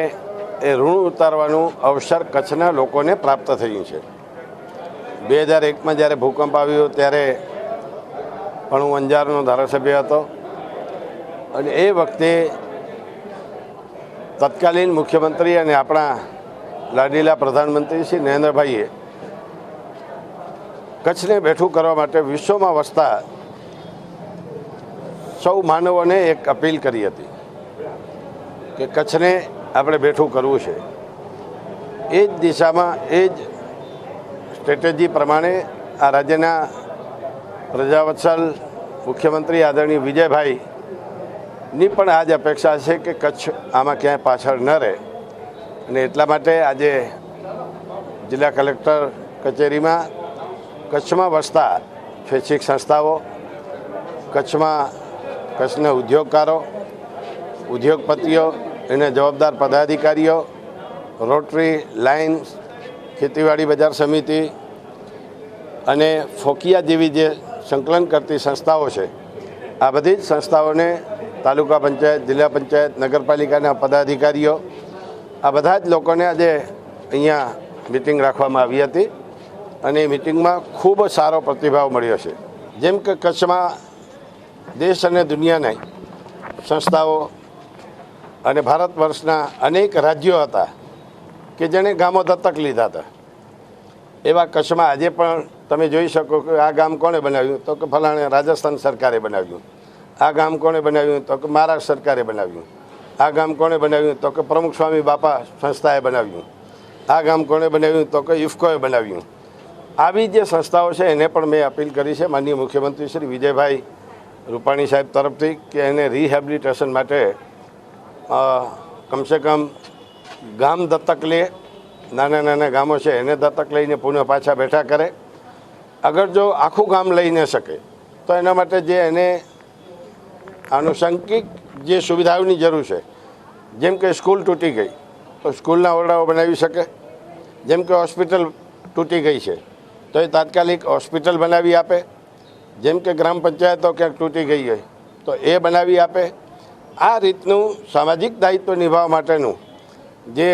એ ઋણ ઉતારવાનું અવસર કચ્છના લોકોને પ્રાપ્ત થયું છે. 2001માં જ્યારે ભૂકંપ આવ્યો ત્યારે પણ હું અંજારનો ધારાસભ્ય હતો અને એ વખતે તત્કાલીન મુખ્યમંત્રી અને આપણા લાડીલા પ્રધાનમંત્રી શ્રી નરેન્દ્રભાઈએ કચ્છને બેઠું કરવા માટે વિશ્વમાં વસતા સૌ માનવોને એક અપીલ કરી હતી કે કચ્છને આપણે બેઠું કરવું છે. એ જ દિશામાં, એ જ સ્ટ્રેટેજી પ્રમાણે આ રાજ્યના પ્રજાવત્સલ મુખ્યમંત્રી આદરણીય વિજયભાઈની પણ આ જ અપેક્ષા છે કે કચ્છ આમાં ક્યાંય પાછળ ન રહે અને એટલા માટે આજે જિલ્લા કલેક્ટર કચેરીમાં કચ્છમાં વસતા સ્વૈચ્છિક સંસ્થાઓ, કચ્છના ઉદ્યોગકારો, ઉદ્યોગપતિઓ, એને જવાબદાર પદાધિકારીઓ, રોટરી, લાયન્સ, ખેતીવાડી બજાર સમિતિ અને ફોકિયા જેવી જે સંકલન કરતી સંસ્થાઓ છે, આ બધી જ સંસ્થાઓને તાલુકા પંચાયત, જિલ્લા પંચાયત, નગરપાલિકાના પદાધિકારીઓ, આ બધા જ લોકોને આજે અહીંયા મિટિંગ રાખવામાં આવી હતી અને એ મિટિંગમાં ખૂબ સારો પ્રતિભાવ મળ્યો છે. જેમ કે કચ્છમાં દેશ અને દુનિયાની સંસ્થાઓ અને ભારત વર્ષના અનેક રાજ્યો હતા કે જેણે ગામો દત્તક લીધા હતા, એવા કચ્છમાં આજે પણ તમે જોઈ શકો કે આ ગામ કોણે બનાવ્યું તો કે ફલાણે રાજસ્થાન સરકારે બનાવ્યું, આ ગામ કોણે બનાવ્યું તો કે મહારાષ્ટ્ર સરકારે બનાવ્યું, આ ગામ કોણે બનાવ્યું તો કે પ્રમુખ સ્વામી બાપા સંસ્થાએ બનાવ્યું, આ ગામ કોણે બનાવ્યું તો કે ઇફકોએ બનાવ્યું. આવી જે સંસ્થાઓ છે એને પણ મેં અપીલ કરી છે માનનીય મુખ્યમંત્રી શ્રી વિજયભાઈ રૂપાણી સાહેબ તરફથી કે એને રિહેબિલિટેશન માટે કમસે કમ ગામ દત્તક લે, નાના નાના ગામો છે એને દત્તક લઈને પુનઃ પાછા બેઠા કરે. અગર જો આખું ગામ લઈ ન શકે તો એના માટે જે એને આનુષંગિક જે સુવિધાઓની જરૂર છે, જેમ કે સ્કૂલ તૂટી ગઈ તો સ્કૂલના ઓરડાઓ બનાવી શકે, જેમ કે હોસ્પિટલ તૂટી ગઈ છે તો એ તાત્કાલિક હોસ્પિટલ બનાવી આપે, જેમ કે ગ્રામ પંચાયતો ક્યાંક તૂટી ગઈ હોય તો એ બનાવી આપે. આ રીતનું સામાજિક દાયિત્વ નિભાવવા માટેનું જે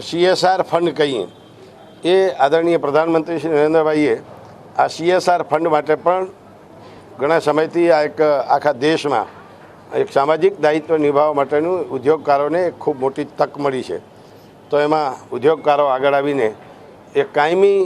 CSR ફંડ કહીએ એ આદરણીય પ્રધાનમંત્રી શ્રી નરેન્દ્રભાઈએ આ CSR ફંડ માટે પણ ઘણા સમયથી આ એક આખા દેશમાં એક સામાજિક દાયિત્વ નિભાવવા માટેનું ઉદ્યોગકારોને એક ખૂબ મોટી તક મળી છે. તો એમાં ઉદ્યોગકારો આગળ આવીને એક કાયમી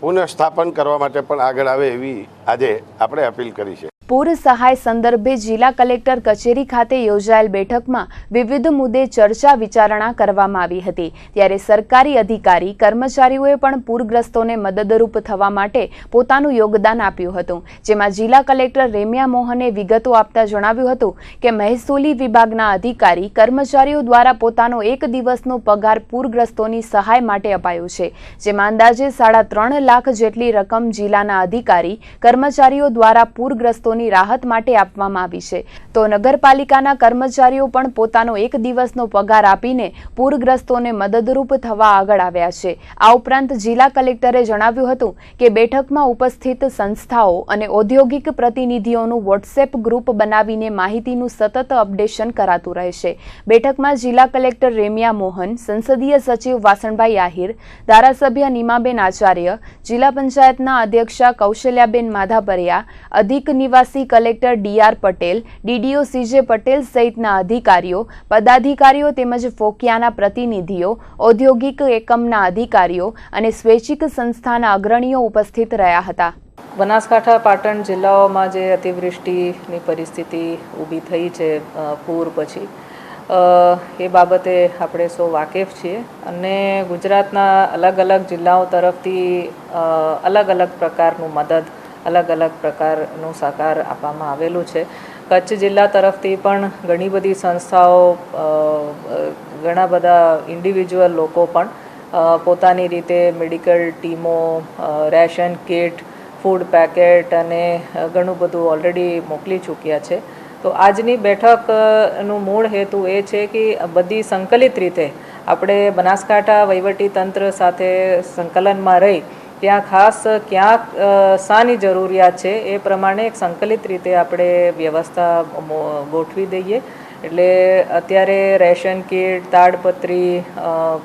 પુનઃસ્થાપન કરવા માટે પણ આગળ આવે એવી આજે આપણે અપીલ કરી છે. પૂર સહાય સંદર્ભે જિલ્લા કલેક્ટર કચેરી ખાતે યોજાયેલ બેઠકમાં વિવિધ મુદ્દે ચર્ચા વિચારણા કરવામાં આવી હતી. ત્યારે સરકારી અધિકારી કર્મચારીઓએ પણ પૂરગ્રસ્તોને મદદરૂપ થવા માટે પોતાનું યોગદાન આપ્યું હતું. જેમાં જિલ્લા કલેક્ટર રેમ્યા મોહને વિગતો આપતા જણાવ્યું હતું કે મહેસૂલી વિભાગના અધિકારી કર્મચારીઓ દ્વારા પોતાનો એક દિવસનો પગાર પૂરગ્રસ્તોની સહાય માટે અપાયો છે. જેમાં અંદાજે 3.5 લાખ જેટલી રકમ જિલ્લાના અધિકારી કર્મચારીઓ દ્વારા પૂરગ્રસ્તોની રાહત માટે આપવામાં આવી છે. તો નગરપાલિકાના કર્મચારીઓ પણ પોતાનો એક દિવસનો પગાર આપીને પૂરગ્રસ્તોને મદદરૂપ થવા આગળ આવ્યા છે. આ ઉપરાંત જિલ્લા કલેક્ટરે જણાવ્યું હતું કે બેઠકમાં ઉપસ્થિત સંસ્થાઓ અને ઔદ્યોગિક પ્રતિનિધિઓનું વોટ્સએપ ગ્રુપ બનાવીને માહિતીનું સતત અપડેશન કરાતું રહેશે. બેઠકમાં જિલ્લા કલેક્ટર રેમ્યા મોહન, સંસદીય સચિવ વાસણભાઈ આહિર, ધારાસભ્ય નીમાબેન આચાર્ય, જિલ્લા પંચાયતના અધ્યક્ષા કૌશલ્યાબેન માધાપરિયા, અધિક નિવાસી collector DR Patel, DDO CJ Patel સહિતના અધિકારીઓ, પદાધિકારીઓ તેમજ ફોકિયાના પ્રતિનિધિઓ, ઔદ્યોગિક એકમના અધિકારીઓ અને સ્વૈચ્છિક સંસ્થાના અગ્રણીઓ ઉપસ્થિત રહ્યા હતા. બનાસકાંઠા, પાટણ જિલ્લાઓમાં જે અતિવૃષ્ટિની પરિસ્થિતિ ઊભી થઈ છે પૂર પછી, એ બાબતે આપણે સૌ વાકેફ છીએ અને ગુજરાતના અલગ અલગ જિલ્લાઓ તરફથી અલગ અલગ પ્રકારનું મદદ, અલગ અલગ પ્રકારનું સહકાર આપવામાં આવેલું છે. કચ્છ જિલ્લા તરફથી પણ ઘણી બધી સંસ્થાઓ, ઘણા બધા ઇન્ડિવિજ્યુઅલ લોકો પણ પોતાની રીતે મેડિકલ ટીમો, રેશન કિટ, ફૂડ પેકેટ અને ઘણું બધું ઓલરેડી મોકલી ચૂક્યા છે. તો આજની બેઠકનું મૂળ હેતુ એ છે કે બધી સંકલિત રીતે આપણે બનાસકાંઠા વહીવટીતંત્ર સાથે સંકલનમાં રહી ત્યાં ખાસ ક્યાંક શાની જરૂરિયાત છે એ પ્રમાણે એક સંકલિત રીતે આપણે વ્યવસ્થા ગોઠવી દઈએ. એટલે અત્યારે રેશન કિટ, તાડપત્રી,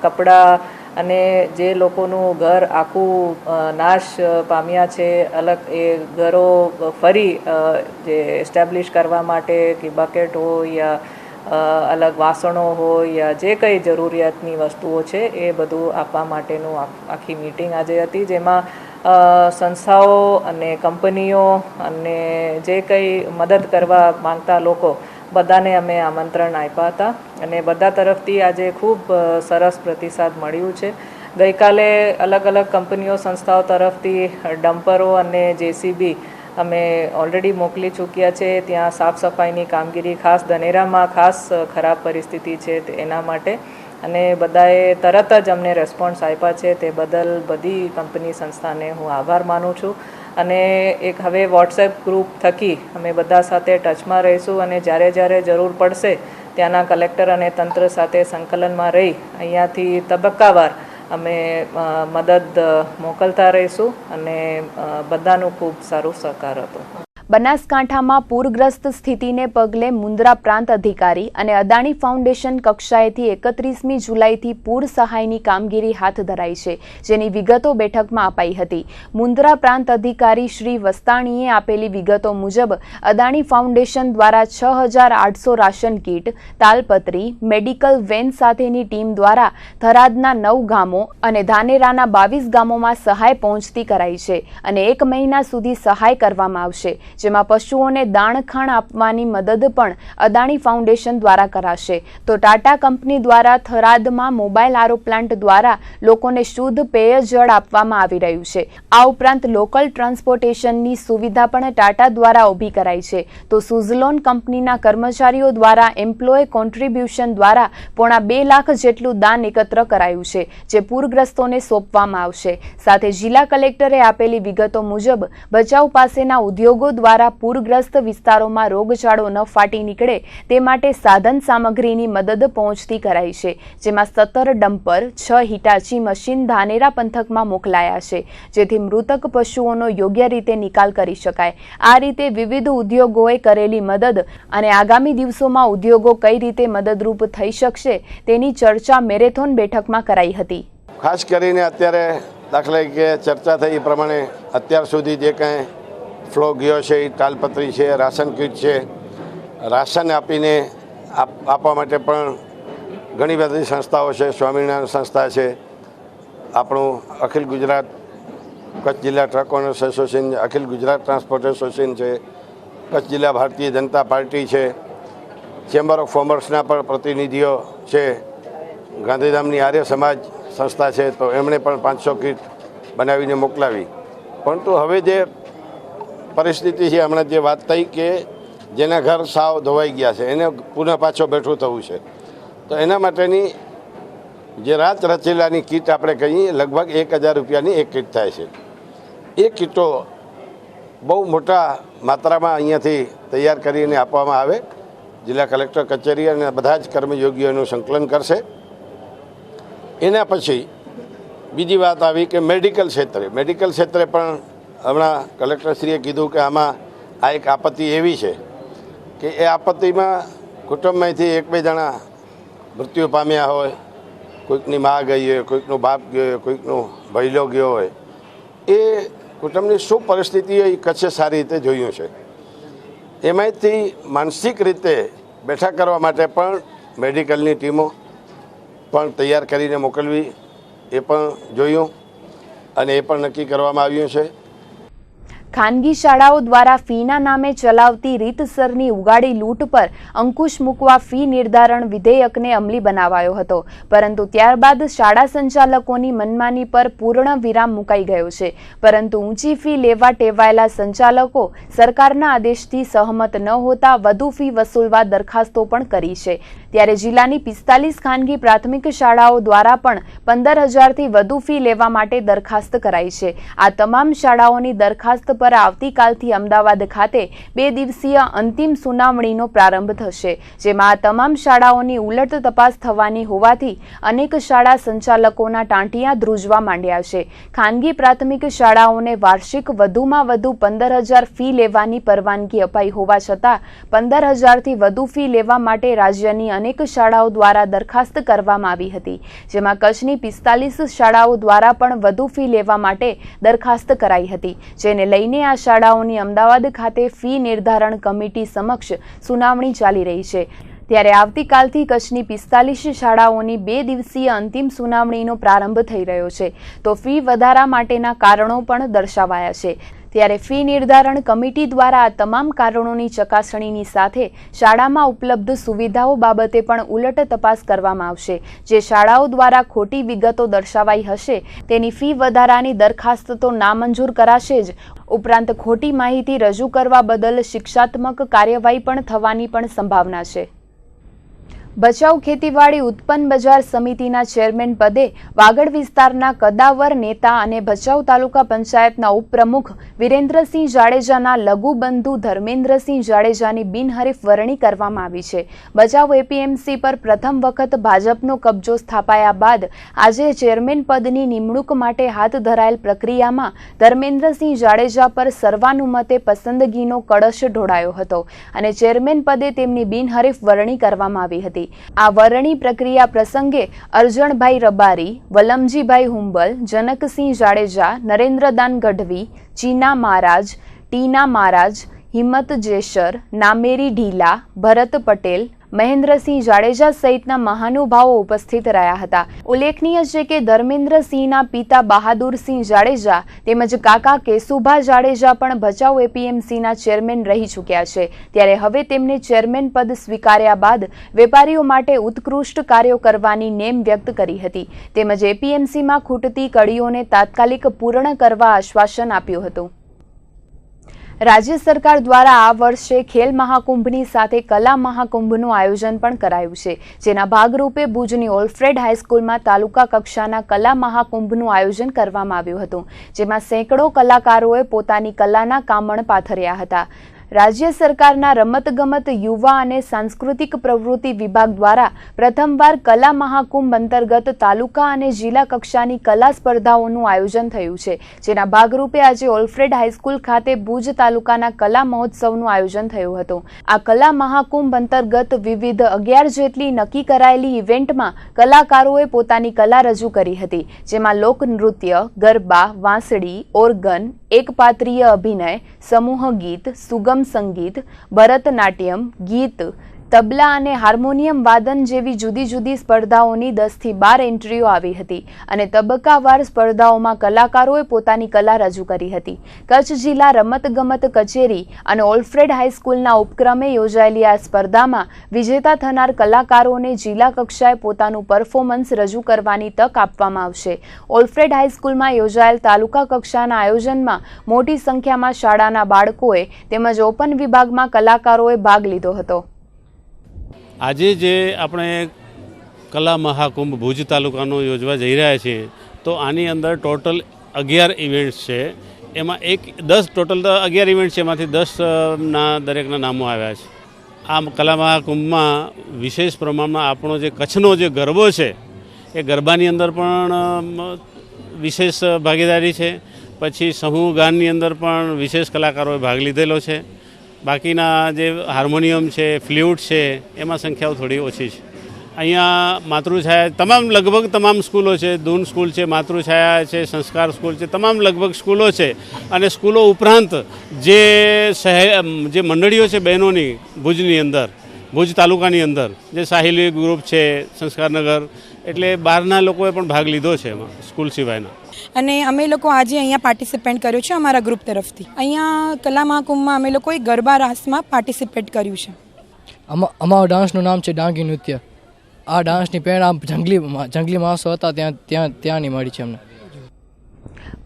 કપડાં અને જે લોકોનું ઘર આખું નાશ પામ્યા છે, અલગ એ ઘરો ફરી જે એસ્ટાબ્લિશ કરવા માટે કે બકેટ હોય યા અલગ વાસણો હોય યા જે કંઈ જરૂરિયાતની વસ્તુઓ છે એ બધું આપવા માટેનું આખી મીટિંગ આજે હતી. જેમાં સંસ્થાઓ અને કંપનીઓ અને જે કંઈ મદદ કરવા માંગતા લોકો બધાને અમે આમંત્રણ આપ્યા હતા અને બધા તરફથી આજે ખૂબ સરસ પ્રતિસાદ મળ્યું છે. ગઈકાલે અલગ અલગ કંપનીઓ, સંસ્થાઓ તરફથી ડમ્પરો અને JCB અમે ઓલરેડી મોકલી ચૂક્યા છે. ત્યાં સાફ સફાઈની કામગીરી, ખાસ ધનેરામાં ખાસ ખરાબ પરિસ્થિતિ છે એના માટે, અને બધાએ તરત જ અમને રેસ્પોન્સ આપ્યા છે. તે બદલ બધી કંપની, સંસ્થાને હું આભાર માનું છું. અને એક હવે વોટ્સએપ ગ્રુપ થકી અમે બધા સાથે ટચમાં રહીશું અને જ્યારે જ્યારે જરૂર પડશે ત્યાંના કલેક્ટર અને તંત્ર સાથે સંકલનમાં રહી અહીંયાથી તબક્કાવાર અમે મદદ મોકલતા રહીશું અને બધાનું ખૂબ સારું સહકાર હતો. બનાસકાંઠામાં પૂરગ્રસ્ત સ્થિતિને પગલે મુન્દ્રા પ્રાંત અધિકારી અને અદાણી ફાઉન્ડેશન કક્ષાએથી 31મી જુલાઈથી પૂર સહાયની કામગીરી હાથ ધરાઈ છે, જેની વિગતો બેઠકમાં અપાઈ હતી. મુન્દ્રા પ્રાંત અધિકારી શ્રી વસ્તાણીએ આપેલી વિગતો મુજબ અદાણી ફાઉન્ડેશન દ્વારા 6800 રાશન કીટ, તાલપત્રી, મેડિકલ વેન સાથેની ટીમ દ્વારા થરાદના 9 ગામો અને ધાનેરાના 22 ગામોમાં સહાય પહોંચતી કરાઈ છે અને 1 મહિના સુધી સહાય કરવામાં આવશે. જેમાં પશુઓને દાણખાણ આપવાની મદદ પણ અદાણી ફાઉન્ડેશન દ્વારા કરાશે. તો ટાટા કંપની દ્વારા થરાદમાં મોબાઈલ આરો પ્લાન્ટ દ્વારા લોકોને શુદ્ધ પેય જળ આપવામાં આવી રહ્યું છે. આ ઉપરાંત લોકલ ટ્રાન્સપોર્ટેશનની સુવિધા પણ ટાટા દ્વારા ઊભી કરાઈ છે. તો સુઝલોન કંપનીના કર્મચારીઓ દ્વારા એમ્પ્લોય કોન્ટ્રીબ્યુશન દ્વારા પોણા 2 લાખ જેટલું દાન એકત્ર કરાયું છે, જે પૂરગ્રસ્તોને સોંપવામાં આવશે. સાથે જિલ્લા કલેક્ટરે આપેલી વિગતો મુજબ ભચાઉ પાસેના ઉદ્યોગો દ્વારા પૂરગ્રસ્ત વિસ્તારોમાં રોગચાળો ન ફાટી નીકળે તે માટે સાધન સામગ્રીની મદદ પહોંચતી કરાઈ છે. જેમાં 17 ડમ્પર, 6 હિટાચી મશીન ધાનેરા પંથકમાં મોકલાયા છે, જેથી મૃતક પશુઓનો યોગ્ય રીતે નિકાલ કરી શકાય. આ રીતે વિવિધ ઉદ્યોગોએ કરેલી મદદ અને આગામી દિવસોમાં ઉદ્યોગો કઈ રીતે મદદરૂપ થઈ શકશે તેની ચર્ચા મેરેથોન બેઠકમાં કરાઈ હતી. ખાસ કરીને અત્યારે દાખલા તરીકે ચર્ચા થઈ એ પ્રમાણે અત્યાર સુધી જે કાંઈ ફ્લો ગયો છે એ તાલપત્રી છે, રાશન કીટ છે, રાશન આપીને આપવા માટે પણ ઘણી બધી સંસ્થાઓ છે. સ્વામિનારાયણ સંસ્થા છે, આપણું અખિલ ગુજરાત કચ્છ જિલ્લા ટ્રક ઓનર્સ એસોસિએશન, અખિલ ગુજરાત ટ્રાન્સપોર્ટ એસોસિએશન છે, કચ્છ જિલ્લા ભારતીય જનતા પાર્ટી છે, ચેમ્બર ઓફ કોમર્સના પણ પ્રતિનિધિઓ છે, ગાંધીધામની આર્ય સમાજ સંસ્થા છે, તો એમણે પણ 500 કીટ બનાવીને મોકલાવી. પરંતુ હવે જે પરિસ્થિતિ છે, હમણાં જે વાત થઈ કે જેના ઘર સાવ ધોવાઈ ગયા છે એને પુનઃ પાછો બેઠું થવું છે, તો એના માટેની જે રાત રચેલાની કીટ આપણે કહીએ લગભગ 1000 રૂપિયાની એક કીટ થાય છે. એ કીટો બહુ મોટા માત્રામાં અહીંયાથી તૈયાર કરીને આપવામાં આવે. જિલ્લા કલેક્ટર કચેરી અને બધા જ કર્મયોગીઓનું સંકલન કરશે. એના પછી બીજી વાત આવી કે મેડિકલ ક્ષેત્રે પણ હમણાં કલેક્ટરશ્રીએ કીધું કે આમાં આ એક આપત્તિ એવી છે કે એ આપત્તિમાં કુટુંબમાંથી 1-2 જણા મૃત્યુ પામ્યા હોય, કોઈકની મા ગઈ હોય, કોઈકનો બાપ ગયો હોય, કોઈકનો ભૈલો ગયો હોય. એ કુટુંબની શું પરિસ્થિતિ હોય એ કચ્છે સારી રીતે જોયું છે. એમાંથી માનસિક રીતે બેઠા કરવા માટે પણ મેડિકલની ટીમો પણ તૈયાર કરીને મોકલવી એ પણ જોયું અને એ પણ નક્કી કરવામાં આવ્યું છે. ખાનગી શાળાઓ દ્વારા ફીના નામે ચલાવતી રીતસરની ઉગાડી લૂંટ પર અંકુશ મૂકવા ફી નિર્ધારણ વિધેયકને અમલી બનાવાયો હતો, પરંતુ ત્યારબાદ શાળા સંચાલકોની મનમાની પર પૂર્ણ વિરામ મુકાઈ ગયો છે. પરંતુ ઊંચી ફી લેવા ટેવાયેલા સંચાલકો સરકારના આદેશથી સહમત ન હોતા વધુ ફી વસૂલવા દરખાસ્તો પણ કરી છે. ત્યારે જિલ્લાની 45 ખાનગી પ્રાથમિક શાળાઓ દ્વારા પણ 15,000થી વધુ ફી લેવા માટે દરખાસ્ત કરાઈ છે. આ તમામ શાળાઓની દરખાસ્ત પર આવતીકાલથી અમદાવાદ ખાતે 2 દિવસીય અંતિમ સુનાવણીનો પ્રારંભ થશે, જેમાં આ તમામ શાળાઓની ઉલટ તપાસ થવાની હોવાથી અનેક શાળા સંચાલકોના ટાંટિયા ધ્રુજવા માંડ્યા છે. ખાનગી પ્રાથમિક શાળાઓને વાર્ષિક વધુમાં વધુ 15,000 ફી લેવાની પરવાનગી અપાઈ હોવા છતાં 15,000થી વધુ ફી લેવા માટે રાજ્યની અનેક શાળાઓ દ્વારા દરખાસ્ત કરવામાં આવી હતી, જેમાં કચ્છની 45 શાળાઓ દ્વારા પણ વધુ ફી લેવા માટે દરખાસ્ત કરાઈ હતી, જેને લઈને આ શાળાઓની અમદાવાદ ખાતે ફી નિર્ધારણ કમિટી સમક્ષ સુનાવણી ચાલી રહી છે. ત્યારે આવતીકાલથી કચ્છની 45 શાળાઓની 2 દિવસીય અંતિમ સુનાવણીનો પ્રારંભ થઈ રહ્યો છે. તો ફી વધારા માટેના કારણો પણ દર્શાવાયા છે. ત્યારે ફી નિર્ધારણ કમિટી દ્વારા આ તમામ કારણોની ચકાસણીની સાથે શાળામાં ઉપલબ્ધ સુવિધાઓ બાબતે પણ ઉલટ તપાસ કરવામાં આવશે. જે શાળાઓ દ્વારા ખોટી વિગતો દર્શાવાઈ હશે તેની ફી વધારાની દરખાસ્ત તો નામંજૂર કરાશે જ, ઉપરાંત ખોટી માહિતી રજૂ કરવા બદલ શિક્ષાત્મક કાર્યવાહી પણ થવાની પણ સંભાવના છે. ભચાઉ ખેતીવાડી ઉત્પન્ન બજાર સમિતિના ચેરમેન પદે વાગડ વિસ્તારના કદાવર નેતા અને ભચાઉ તાલુકા પંચાયતના ઉપપ્રમુખ વિરેન્દ્રસિંહ જાડેજાના લઘુબંધુ ધર્મેન્દ્રસિંહ જાડેજાની બિનહરીફ વરણી કરવામાં આવી છે. ભચાઉ એપીએમસી પર પ્રથમ વખત ભાજપનો કબજો સ્થાપાયા બાદ આજે ચેરમેન પદની નિમણૂક માટે હાથ ધરાયેલ પ્રક્રિયામાં ધર્મેન્દ્રસિંહ જાડેજા પર સર્વાનુમતે પસંદગીનો કળશ ઢોળાયો હતો અને ચેરમેન પદે તેમની બિનહરીફ વરણી કરવામાં આવી હતી. આ વરણી પ્રક્રિયા પ્રસંગે અરજણભાઈ રબારી, વલમજીભાઈ હુંબલ, જનકસિંહ જાડેજા, નરેન્દ્રદાન ગઢવી, ચીના મહારાજ, ટીના મહારાજ, હિંમત જેસર, નામેરી ઢીલા, ભરત પટેલ, મહેન્દ્રસિંહ જાડેજા સહિતના મહાનુભાવો ઉપસ્થિત રહ્યા હતા. ઉલ્લેખનીય છે કે ધર્મેન્દ્રસિંહના પિતા બહાદુરસિંહ જાડેજા તેમજ કાકા કેશુભા જાડેજા પણ ભચાઉ એપીએમસીના ચેરમેન રહી ચૂક્યા છે. ત્યારે હવે તેમને ચેરમેન પદ સ્વીકાર્યા બાદ વેપારીઓ માટે ઉત્કૃષ્ટ કાર્યો કરવાની નેમ વ્યક્ત કરી હતી, તેમજ એપીએમસીમાં ખૂટતી કડીઓને તાત્કાલિક પૂર્ણ કરવા આશ્વાસન આપ્યું હતું. રાજ્ય સરકાર દ્વારા આ વર્ષે ખેલ મહાકુંભની સાથે કલા મહાકુંભનું આયોજન પણ કરાયું છે, જેના ભાગરૂપે ભુજની ઓલ્ફ્રેડ હાઈસ્કૂલમાં તાલુકા કક્ષાના કલા મહાકુંભનું આયોજન કરવામાં આવ્યું હતું, જેમાં સેંકડો કલાકારોએ પોતાની કલાના કામણ પાથર્યા હતા. રાજ્ય સરકારના રમતગમત યુવા અને સાંસ્કૃતિક પ્રવૃત્તિ વિભાગ દ્વારા પ્રથમવાર કલા મહાકુંભ અંતર્ગત તાલુકા અને જિલ્લા કક્ષાની કલા સ્પર્ધાઓનું આયોજન થયું છે, જેના ભાગરૂપે આજે ઓલ્ફ્રેડ હાઈસ્કૂલ ખાતે ભુજ તાલુકાના કલા મહોત્સવનું આયોજન થયું હતું. આ કલા મહાકુંભ અંતર્ગત વિવિધ 11 જેટલી નક્કી કરાયેલી ઇવેન્ટમાં કલાકારોએ પોતાની કલા રજૂ કરી હતી, જેમાં લોકનૃત્ય, ગરબા, વાંસળી, ઓર્ગન, એકપાત્રીય અભિનય, સમૂહ ગીત, સુગમ સંગીત, ભરતનાટ્યમ, ગીત, તબલા અને હાર્મોનિયમ વાદન જેવી જુદી જુદી સ્પર્ધાઓની 10 થી 12 એન્ટ્રીઓ આવી હતી અને તબક્કાવાર સ્પર્ધાઓમાં કલાકારોએ પોતાની કલા રજૂ કરી હતી. કચ્છ જિલ્લા રમતગમત કચેરી અને ઓલ્ફ્રેડ હાઈસ્કૂલના ઉપક્રમે યોજાયેલી આ સ્પર્ધામાં વિજેતા થનાર કલાકારોને જિલ્લા કક્ષાએ પોતાનું પરફોર્મન્સ રજૂ કરવાની તક આપવામાં આવશે. ઓલ્ફ્રેડ હાઈસ્કૂલમાં યોજાયેલ તાલુકા કક્ષાના આયોજનમાં મોટી સંખ્યામાં શાળાના બાળકોએ તેમજ ઓપન વિભાગમાં કલાકારોએ ભાગ લીધો હતો. આજે જે આપણે કલા મહાકુંભ ભુજ તાલુકાનો યોજવા જઈ રહ્યા છીએ, તો આની અંદર ટોટલ 11 ઇવેન્ટ્સ છે. એમાં 11 ઇવેન્ટ છે, એમાંથી 10ના દરેકના નામો આવ્યા છે. આ કલા મહાકુંભમાં વિશેષ પ્રમાણમાં આપણો જે કચ્છનો જે ગરબો છે એ ગરબાની અંદર પણ વિશેષ ભાગીદારી છે. પછી સમૂહ ગાનની અંદર પણ વિશેષ કલાકારોએ ભાગ લીધેલો છે. બાકીના જે હાર્મોનિયમ છે, ફ્લ્યુટ છે, એમાં સંખ્યાઓ થોડી ઓછી છે. અહીંયા માતૃછાયા લગભગ તમામ સ્કૂલો છે. દૂન સ્કૂલ છે, માતૃછાયા છે, સંસ્કાર સ્કૂલ છે, તમામ લગભગ સ્કૂલો છે. અને સ્કૂલો ઉપરાંત જે મંડળીઓ છે બહેનોની ભુજની અંદર, ભુજ તાલુકાની અંદર, જે સાહિલી ગ્રુપ છે, સંસ્કારનગર, એટલે બહારના લોકોએ પણ ભાગ લીધો છે એમાં, સ્કૂલ સિવાયના. અને અમે લોકો આજે અહીંયા પાર્ટિસિપેટ કર્યું છે અમારા ગ્રુપ તરફથી. અહીંયા કલા મહાકુંભમાં અમે લોકોએ ગરબા રાસમાં પાર્ટિસિપેટ કર્યું છે. અમારા ડાન્સનું નામ છે ડાંગી નૃત્ય. આ ડાન્સની પ્રેરણા જંગલી માણસો હતા ત્યાંની મળી છે અમને.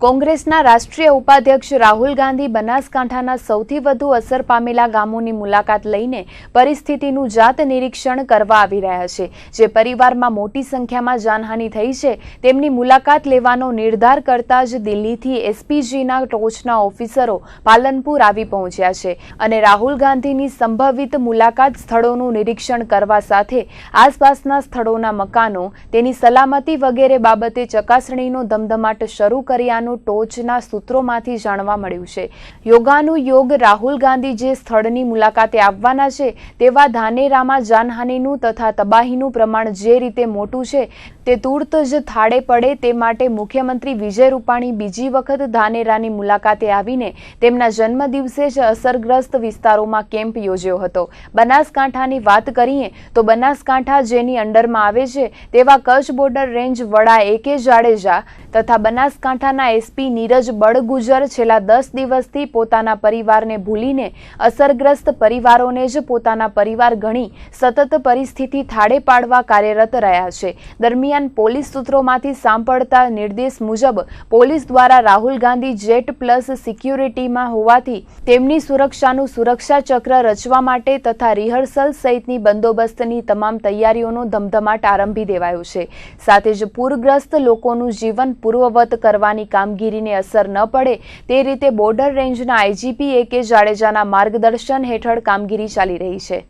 કોંગ્રેસના રાષ્ટ્રીય ઉપાધ્યક્ષ રાહુલ ગાંધી બનાસકાંઠાના સૌથી વધુ અસર પામેલા ગામોની મુલાકાત લઈને પરિસ્થિતિનું જાત નિરીક્ષણ કરવા આવી રહ્યા છે. જે પરિવારમાં મોટી સંખ્યામાં જાનહાનિ થઈ છે તેમની મુલાકાત લેવાનો નિર્ધાર કરતા જ દિલ્હીથી એસપીજીના ટોચના ઓફિસરો પાલનપુર આવી પહોંચ્યા છે અને રાહુલ ગાંધીની સંભવિત મુલાકાત સ્થળોનું નિરીક્ષણ કરવા સાથે આસપાસના સ્થળોના મકાનો, તેની સલામતી વગેરે બાબતે ચકાસણીનો ધમધમાટ શરૂ કર્યાનું ટોચના સૂત્રોમાંથી જાણવા મળ્યું છે. યોગાનુયોગ રાહુલ ગાંધી જે સ્થળની મુલાકાતે આવવાના છે તેવા ધાનેરામાં જાનહાનિનું તથા તબાહીનું પ્રમાણ જે રીતે મોટું છે તે તુર્ત જ થાળે પડે તે માટે મુખ્યમંત્રી વિજય રૂપાણી બીજી વખત ધાનેરાની મુલાકાતે આવીને તેમના જન્મદિવસે જ અસરગ્રસ્ત વિસ્તારોમાં કેમ્પ યોજ્યો હતો. બનાસકાંઠાની વાત કરીએ તો બનાસકાંઠા જેની અંડરમાં આવે છે તેવા કચ્છ બોર્ડર રેન્જ વડા AK જાડેજા તથા બનાસકાંઠાના એસપી નીરજ બળગુજર છેલ્લા 10 દિવસથી પોતાના પરિવારને ભૂલીને અસરગ્રસ્ત પરિવારોને જ પોતાના પરિવાર ગણી સતત પરિસ્થિતિ થાળે પાડવા કાર્યરત રહ્યા છે. દરમિયાન પોલીસ સૂત્રોમાંથી સાંપડતા નિર્દેશ મુજબ પોલીસ દ્વારા રાહુલ ગાંધી જેટ પ્લસ સિક્યુરિટીમાં હોવાથી તેમની સુરક્ષાનું સુરક્ષા ચક્ર રચવા માટે તથા રિહર્સલ સહિતની બંદોબસ્તની તમામ તૈયારીઓનો ધમધમાટ આરંભી દેવાયો છે. સાથે જ પૂરગ્રસ્ત લોકોનું જીવન પૂર્વવત કરવાની કામગીરીને અસર ન પડે તે રીતે બોર્ડર રેન્જના IGP AK જાડેજાના માર્ગદર્શન હેઠળ કામગીરી ચાલી રહી છે.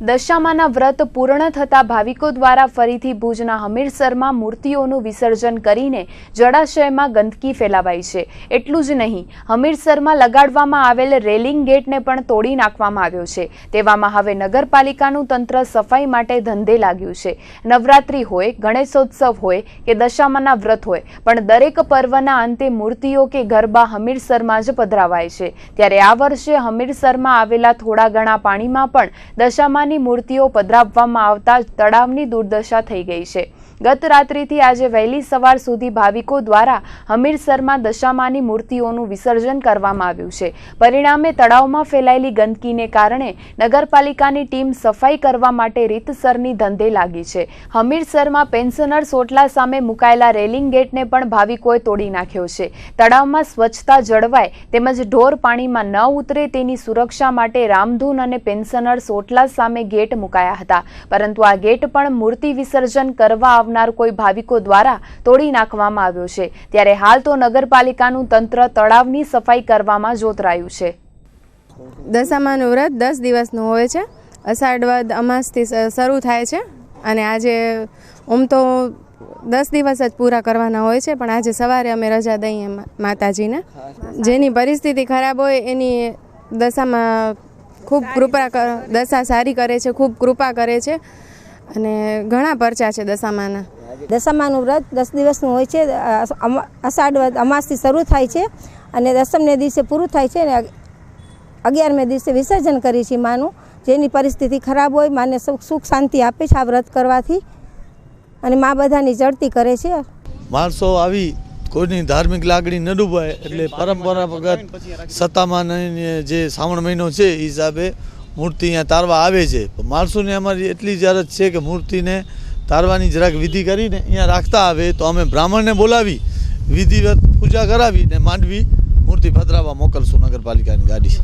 દશામાના વ્રત પૂર્ણ થતા ભાવિકો દ્વારા ફરીથી ભુજના હમીરસરમાં મૂર્તિઓનું વિસર્જન કરીને જળાશયમાં ગંદકી ફેલાવાઈ છે. એટલું જ નહીં, હમીરસરમાં લગાડવામાં આવેલ રેલિંગ ગેટને પણ તોડી નાખવામાં આવ્યો છે. તેવામાં હવે નગરપાલિકાનું તંત્ર સફાઈ માટે ધંધે લાગ્યું છે. નવરાત્રી હોય, ગણેશોત્સવ હોય કે દશામાના વ્રત હોય, પણ દરેક પર્વના અંતે મૂર્તિઓ કે ગરબા હમીરસરમાં જ પધરાવાય છે. ત્યારે આ વર્ષે હમીરસરમાં આવેલા થોડા ઘણા પાણીમાં પણ દશામાની મૂર્તિઓ પધરાવવામાં આવતા તળાવની દુર્દશા થઈ ગઈ છે. ગત રાત્રિથી આજે વહેલી સવાર સુધી ભાવિકો દ્વારા હમીરસરમાં દશામાની મૂર્તિઓનું વિસર્જન કરવામાં આવ્યું છે. પરિણામે તળાવમાં ફેલાયેલી ગંદકીને કારણે નગરપાલિકાની ટીમ સફાઈ કરવા માટે રીતસરની ધંધે લાગી છે. હમીરસરમાં પેન્શનર્સ ઓટલા સામે મુકાયેલા રેલિંગ ગેટને પણ ભાવિકોએ તોડી નાખ્યો છે. તળાવમાં સ્વચ્છતા જળવાય તેમજ ઢોર પાણીમાં ન ઉતરે તેની સુરક્ષા માટે રામધૂન અને પેન્શનર્સ ઓટલા સામે ગેટ મુકાયા હતા, પરંતુ આ ગેટ પણ મૂર્તિ વિસર્જન કરવા આવનાર કોઈ ભાવિકો દ્વારા તોડી નાખવામાં આવ્યો છે. ત્યારે હાલ તો નગરપાલિકાનું તંત્ર તળાવની સફાઈ કરવામાં જોતરાયું છે. દશામાનું વ્રત 10 દિવસનું હોય છે. અષાઢ વદ અમાસથી શરૂ થાય છે અને આજે ઓમ તો 10 દિવસ જ પૂરા કરવાના હોય છે, પણ આજે સવારે અમે રજા દઈએ માતાજીને. જેની પરિસ્થિતિ ખરાબ હોય એની દશામાં ખૂબ દશા સારી કરે છે, ખૂબ કૃપા કરે છે અને ઘણા પરચા છે દશામાના. દશામાનું વ્રત 10 દિવસનું હોય છે. અષાઢ અમાસથી શરૂ થાય છે અને દસમને દિવસે પૂરું થાય છે અને 11મે દિવસે વિસર્જન કરીએ છીએ માનું. જેની પરિસ્થિતિ ખરાબ હોય માને સુખ શાંતિ આપે છે આ વ્રત કરવાથી અને મા બધાની જડતી કરે છે. માણસો આવી કોઈની ધાર્મિક લાગણી ન ડૂબાય એટલે પરંપરાગત સત્તામાની જે શ્રાવણ મહિનો છે એ હિસાબે મૂર્તિ અહીંયા તારવા આવે છે. માણસોને અમારી એટલી જ અરજ છે કે મૂર્તિને તારવાની જરાક વિધિ કરીને અહીંયા રાખતા આવે તો અમે બ્રાહ્મણને બોલાવી વિધિવત પૂજા કરાવી ને માંડવી મૂર્તિ પધરાવવા મોકલશું નગરપાલિકાની ગાડી.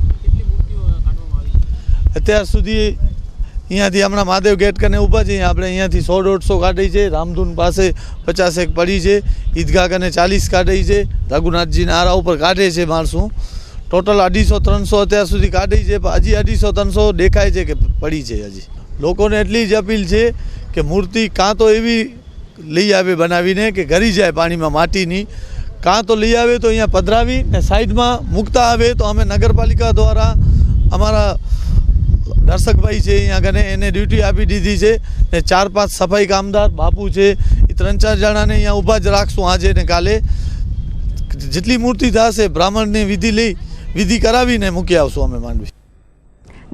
અત્યાર સુધી અહીંયાથી હમણાં મહાદેવ ગેટ કને ઊભા છે, આપણે અહીંયાથી 100-150 કાઢી છે. રામધૂન પાસે 50 પડી છે. ઈદગાહ કને 40 કાઢી છે. રઘુનાથજીના આરા ઉપર કાઢે છે માણસો. ટોટલ 250-300 અત્યાર સુધી કાઢી છે, પણ હજી 250-300 દેખાય છે કે પડી છે. હજી લોકોને એટલી જ અપીલ છે કે મૂર્તિ કાં તો એવી લઈ આવે બનાવીને કે ઘરી જાય પાણીમાં માટીની, કાં તો લઈ આવે તો અહીંયા પધરાવી ને સાઈડમાં મૂકતા આવે તો અમે નગરપાલિકા દ્વારા અમારા દર્શકભાઈ છે અહીંયા કને એને ડ્યુટી આપી દીધી છે ને 4-5 સફાઈ કામદાર બાપુ છે એ 3-4 જણાને અહીંયા ઊભા જ રાખશું આજે ને કાલે. જેટલી મૂર્તિ થશે બ્રાહ્મણની વિધિ કરાવીને મૂકી આવશું અમે માંડવી.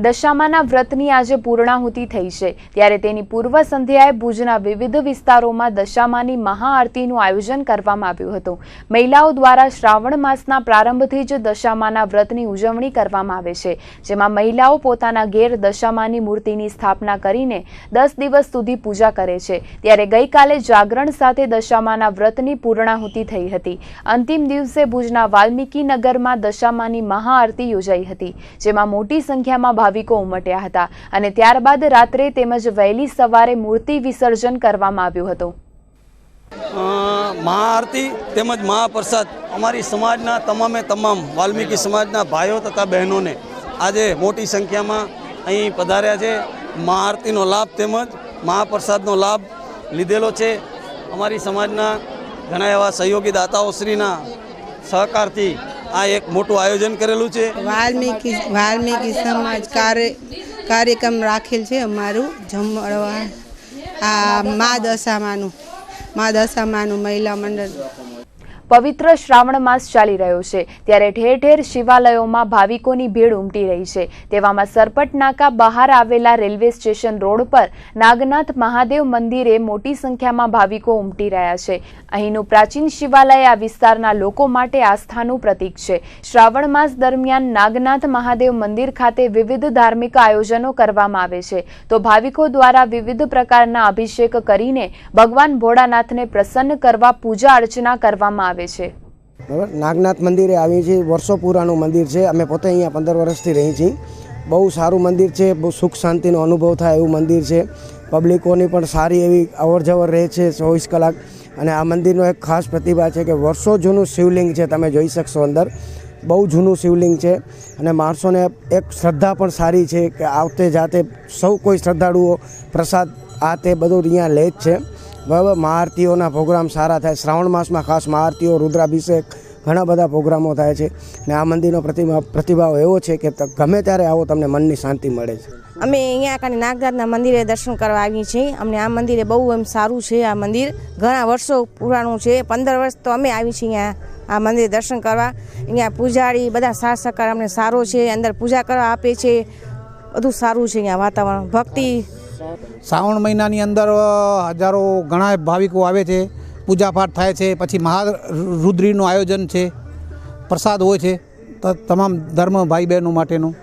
દશામાના વ્રતની આજે પૂર્ણાહુતિ થઈ છે, ત્યારે તેની પૂર્વ સંધ્યાએ ભુજના વિવિધ વિસ્તારોમાં દશામાની મહાઆરતીનું આયોજન કરવામાં આવ્યું હતું. મહિલાઓ દ્વારા શ્રાવણ માસના પ્રારંભથી જ દશામાના વ્રતની ઉજવણી કરવામાં આવે છે, જેમાં મહિલાઓ પોતાના ઘેર દશામાની મૂર્તિની સ્થાપના કરીને 10 દિવસ સુધી પૂજા કરે છે. ત્યારે ગઈકાલે જાગરણ સાથે દશામાના વ્રતની પૂર્ણાહુતિ થઈ હતી. અંતિમ દિવસે ભુજના વાલ્મીકી નગરમાં દશામાની મહાઆરતી યોજાઈ હતી, જેમાં મોટી સંખ્યામાં ભાવિકો ઉમટ્યા હતા અને ત્યારબાદ રાત્રે તેમજ વહેલી સવારે મૂર્તિ વિસર્જન કરવામાં આવ્યું હતું. મહાઆરતી તેમજ મહાપ્રસાદ અમારી સમાજના તમામ વાલ્મીકી સમાજના ભાઈઓ તથા બહેનોને આજે મોટી સંખ્યામાં અહીં પધાર્યા છે. મહાઆરતીનો લાભ તેમજ મહાપ્રસાદનો લાભ લીધેલો છે. અમારી સમાજના ઘણા એવા સહયોગી દાતાઓશ્રીના સહકારથી આ એક મોટું આયોજન કરેલું છે. વાલ્મીકી સમાજ કાર્યક્રમ રાખેલ છે. અમારું જમણવાર આ મા દશામાનું મહિલા મંડળ. પવિત્ર શ્રાવણ માસ ચાલી રહ્યો છે, ત્યારે ઠેર ઠેર શિવાલયોમાં ભાવિકોની ભીડ ઉમટી રહી છે. તેવામાં સરપટ નાકા બહાર આવેલા રેલવે સ્ટેશન રોડ પર નાગનાથ મહાદેવ મંદિરે મોટી સંખ્યામાં ભાવિકો ઉમટી રહ્યા છે. અહીંનું પ્રાચીન શિવાલય આ વિસ્તારના લોકો માટે આસ્થાનું પ્રતીક છે. શ્રાવણ માસ દરમિયાન નાગનાથ મહાદેવ મંદિર ખાતે વિવિધ ધાર્મિક આયોજનો કરવામાં આવે છે, તો ભાવિકો દ્વારા વિવિધ પ્રકારના અભિષેક કરીને ભગવાન ભોળાનાથને પ્રસન્ન કરવા પૂજા અર્ચના કરવામાં આવે છે. બરાબર, નાગનાથ મંદિરે આવીએ છીએ. વર્ષો પુરાણું મંદિર છે. અમે પોતે અહીંયા 15 વર્ષથી રહી છીએ. બહુ સારું મંદિર છે. બહુ સુખ શાંતિનો અનુભવ થાય એવું મંદિર છે. પબ્લિકોની પણ સારી એવી અવરજવર રહે છે 24 કલાક. અને આ મંદિરનો એક ખાસ પ્રતિભા છે કે વર્ષો જૂનું શિવલિંગ છે. તમે જોઈ શકશો અંદર બહુ જૂનું શિવલિંગ છે અને માણસોને એક શ્રદ્ધા પણ સારી છે કે આવતે જાતે સૌ કોઈ શ્રદ્ધાળુઓ પ્રસાદ આ તે બધું અહીંયા લે જ છે. બરાબર, મહાઆરતીઓના પ્રોગ્રામ સારા થાય. શ્રાવણ માસમાં ખાસ મહાઆરતીઓ, રુદ્રાભિષેક ઘણા બધા પ્રોગ્રામો થાય છે. ને આ મંદિરનો પ્રતિભાવ એવો છે કે ગમે ત્યારે આવો તમને મનની શાંતિ મળે છે. અમે અહીંયા કાંઈ નાગનાથના મંદિરે દર્શન કરવા આવીએ છીએ. અમને આ મંદિરે બહુ એમ સારું છે. આ મંદિર ઘણા વર્ષો પુરાણું છે. 15 વર્ષ તો અમે આવી છીએ અહીંયા આ મંદિરે દર્શન કરવા. અહીંયા પૂજારી બધા સાથ સહકાર અમને સારો છે. અંદર પૂજા કરવા આપે છે. બધું સારું છે અહીંયા વાતાવરણ, ભક્તિ. શ્રાવણ મહિનાની અંદર હજારો ઘણા ભાવિકો આવે છે. પૂજાપાઠ થાય છે. પછી મહારુદ્રીનું આયોજન છે. પ્રસાદ હોય છે તમામ ધર્મ ભાઈ બહેનો માટેનું.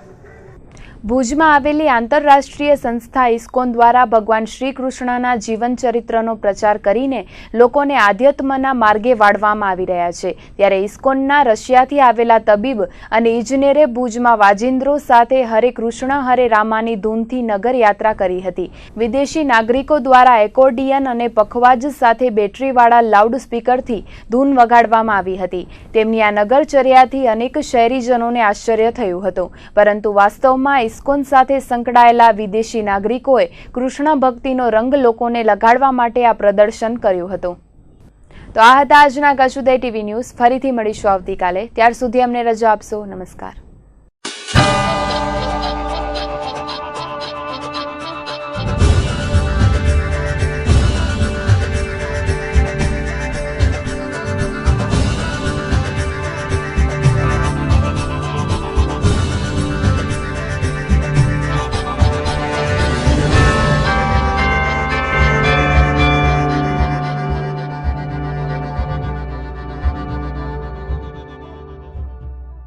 ભુજમાં આવેલી આંતરરાષ્ટ્રીય સંસ્થા ઇસ્કોન દ્વારા ભગવાન શ્રી કૃષ્ણના જીવન ચરિત્રનો પ્રચાર કરીને લોકોને આધ્યાત્મના માર્ગે વાળવામાં આવી રહ્યા છે. ત્યારે ઇસ્કોનના રશિયાથી આવેલા તબીબ અને ઇજનેરે ભુજમાં વાજિંદ્રો સાથે હરે કૃષ્ણ હરે રામાની ધૂનથી નગર યાત્રા કરી હતી. વિદેશી નાગરિકો દ્વારા એકોર્ડિયન અને પખવાજ સાથે બેટરીવાળા લાઉડ સ્પીકરથી ધૂન વગાડવામાં આવી હતી. તેમની આ નગરચર્યાથી અનેક શહેરીજનોને આશ્ચર્ય થયું હતું, પરંતુ વાસ્તવમાં ઇસ્કોન સાથે સંકળાયેલા વિદેશી નાગરિકોએ કૃષ્ણ ભક્તિનો રંગ લોકોને લગાડવા માટે આ પ્રદર્શન કર્યું હતું. તો આ હતા આજના કચ્છ ઉદય ટીવી ન્યૂઝ. ફરીથી મળીશું આવતીકાલે. ત્યાર સુધી અમને રજા આપશો. નમસ્કાર.